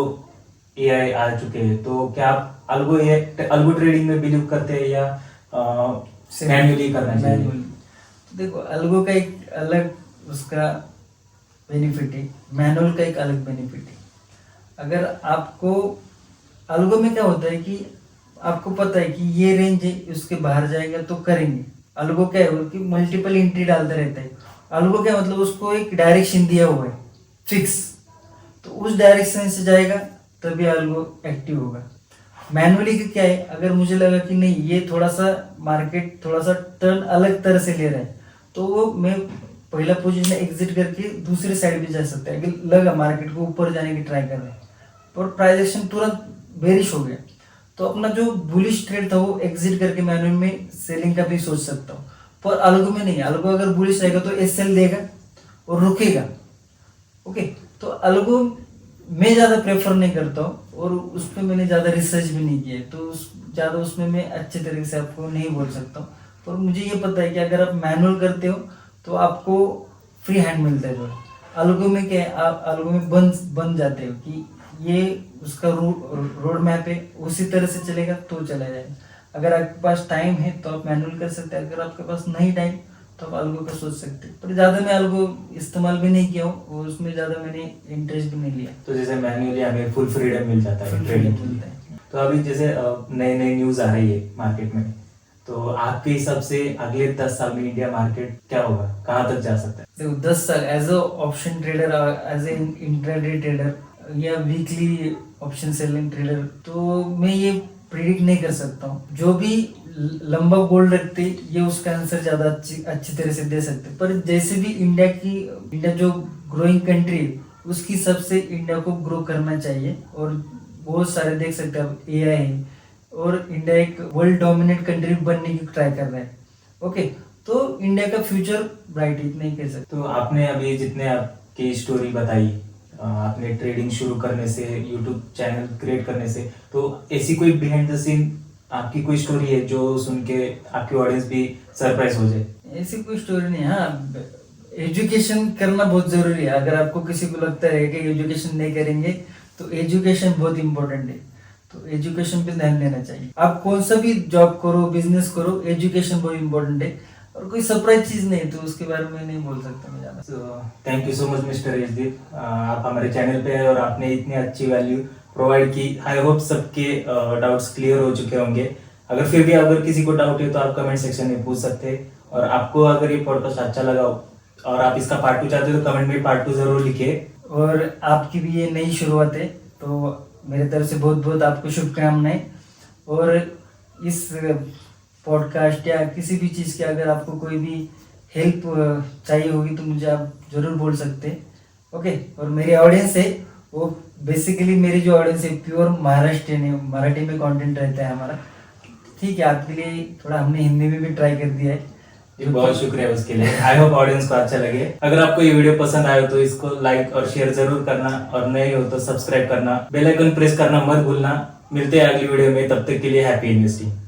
एआई आ चुके हैं। तो क्या आप अल्गो ट्रेडिंग में बिलीव करते हैं या मैन्युअली करना चाहिए? तो देखो, अल्गो का एक अलग उसका बेनिफिट है, मैनुअल का एक अलग बेनिफिट है। अगर आपको अल्गो में क्या होता है कि आपको पता है कि ये रेंज है, उसके बाहर जाएगा तो करेंगे। अल्गो क्या है कि मल्टीपल एंट्री डालते रहता है। अलगो क्या मतलब उसको एक डायरेक्शन दिया हुआ है फिक्स, तो उस डायरेक्शन से जाएगा तभी अलगो एक्टिव होगा। मैनुअली का क्या है, अगर मुझे लगा कि नहीं ये थोड़ा सा मार्केट थोड़ा सा टर्न अलग तरह से ले रहा है, तो वो मैं पहला पोजीशन एग्जिट करके दूसरे साइड भी जा सकता है। अगर लगा मार्केट को ऊपर जाने की ट्राई कर रहे हैं और प्राइस एक्शन तुरंत बेरिश हो गया, तो अपना जो बुलिश ट्रेड था वो एग्जिट करके मैनुअल में सेलिंग का भी सोच सकता हूँ। पर अलगो में नहीं, अलगो अगर बुलिश रहेगा तो एसएल देगा और रुकेगा। ओके, तो अलगो मैं ज़्यादा प्रेफर नहीं करता हूँ और उस पर मैंने ज़्यादा रिसर्च भी नहीं किया है, तो ज़्यादा उसमें मैं अच्छे तरीके से आपको नहीं बोल सकता हूँ। पर मुझे ये पता है कि अगर आप मैनुअल करते हो तो आपको फ्री हैंड मिलता है। जो अलगो में क्या है, आप अलगो में बन जाते हो कि ये उसका रोड मैप है, उसी तरह से चलेगा तो चला जाएगा। अगर आपके पास टाइम है तो आप मैनुअल कर सकते हैं, अगर आपके पास नहीं टाइम तो आप अलगो का सोच सकते हैं। पर ज़्यादा मैं अलगो इस्तेमाल भी नहीं किया हूँ और उसमें ज़्यादा मैंने इंटरेस्ट भी नहीं लिया। तो जैसे मैन्युअली हमें फुल फ्रीडम मिल जाता है Full ट्रेडिंग freedom के मिलता लिए। तो अभी जैसे नई नई न्यूज आ रही है मार्केट में, तो आपके हिसाब से अगले 10 साल में इंडिया मार्केट क्या होगा, कहाँ तक जा सकता है? देखो 10 साल as a option trader, as a intraday trader या वीकली ऑप्शन सेलिंग ट्रेडर, तो मैं ये प्रिडिक्ट नहीं कर सकता हूँ। जो भी लंबा गोल रखते ये उसका आंसर ज़्यादा अच्छी तरह से दे सकते। पर जैसे भी इंडिया जो ग्रोइंग कंट्री है उसकी सबसे इंडिया को ग्रो करना चाहिए और बहुत सारे देख सकते हैं आप AI है और इंडिया एक वर्ल्ड डोमिनेट कंट्री बनने की ट्राई कर रहा है। ओके, तो इंडिया का फ्यूचर ब्राइट है, इतना ही कह सकते। तो आपने अभी जितने आपकी स्टोरी बताई, आपने ट्रेडिंग शुरू करने से, यूट्यूब चैनल क्रिएट करने से, तो ऐसी कोई बिहाइंड द सीन आपकी कोई स्टोरी है जो सुन के आपकी ऑडियंस भी सरप्राइज हो जाए? ऐसी कोई स्टोरी नहीं। हाँ, एजुकेशन करना बहुत जरूरी है। अगर आपको किसी को लगता है कि एजुकेशन नहीं करेंगे तो एजुकेशन बहुत इंपॉर्टेंट है, तो एजुकेशन पे ध्यान देना चाहिए। आप कौन सा भी जॉब करो, बिजनेस करो, एजुकेशन बहुत इंपॉर्टेंट है और कोई सरप्राइज चीज नहीं, तो उसके बारे में नहीं बोल सकता मैं ज्यादा। So thank you so much mister Yashdeep, आप हमारे चैनल पे आए और आपने इतनी अच्छी वैल्यू प्रोवाइड की। आई होप सबके डाउट्स क्लियर हो चुके होंगे। अगर फिर भी अगर किसी को डाउट है तो आप कमेंट सेक्शन में पूछ सकते हैं। और आपको अगर ये पॉडकास्ट अच्छा लगा हो और आप इसका पार्ट 2 चाहते हो तो कमेंट में पार्ट 2 जरूर लिखिए। और आपकी भी ये नई शुरुआत है, तो मेरे तरफ से बहुत बहुत आपको शुभकामनाएं। और इस पॉडकास्ट या किसी भी चीज़ की अगर आपको कोई भी हेल्प चाहिए होगी तो मुझे आप ज़रूर बोल सकते हैं। ओके, और मेरी ऑडियंस है वो बेसिकली मेरी जो ऑडियंस है प्योर महाराष्ट्रियन है, मराठी में कंटेंट रहता है हमारा। ठीक है, आपके लिए थोड़ा हमने हिंदी में भी ट्राई कर दिया है। बहुत शुक्रिया उसके लिए। आई होप ऑडियंस को अच्छा लगे। अगर आपको ये वीडियो पसंद आए तो इसको लाइक और शेयर जरूर करना और नए हो तो सब्सक्राइब करना, बेल आइकन प्रेस करना मत भूलना। मिलते हैं अगली वीडियो में, तब तक के लिए हैप्पी इन्वेस्टिंग।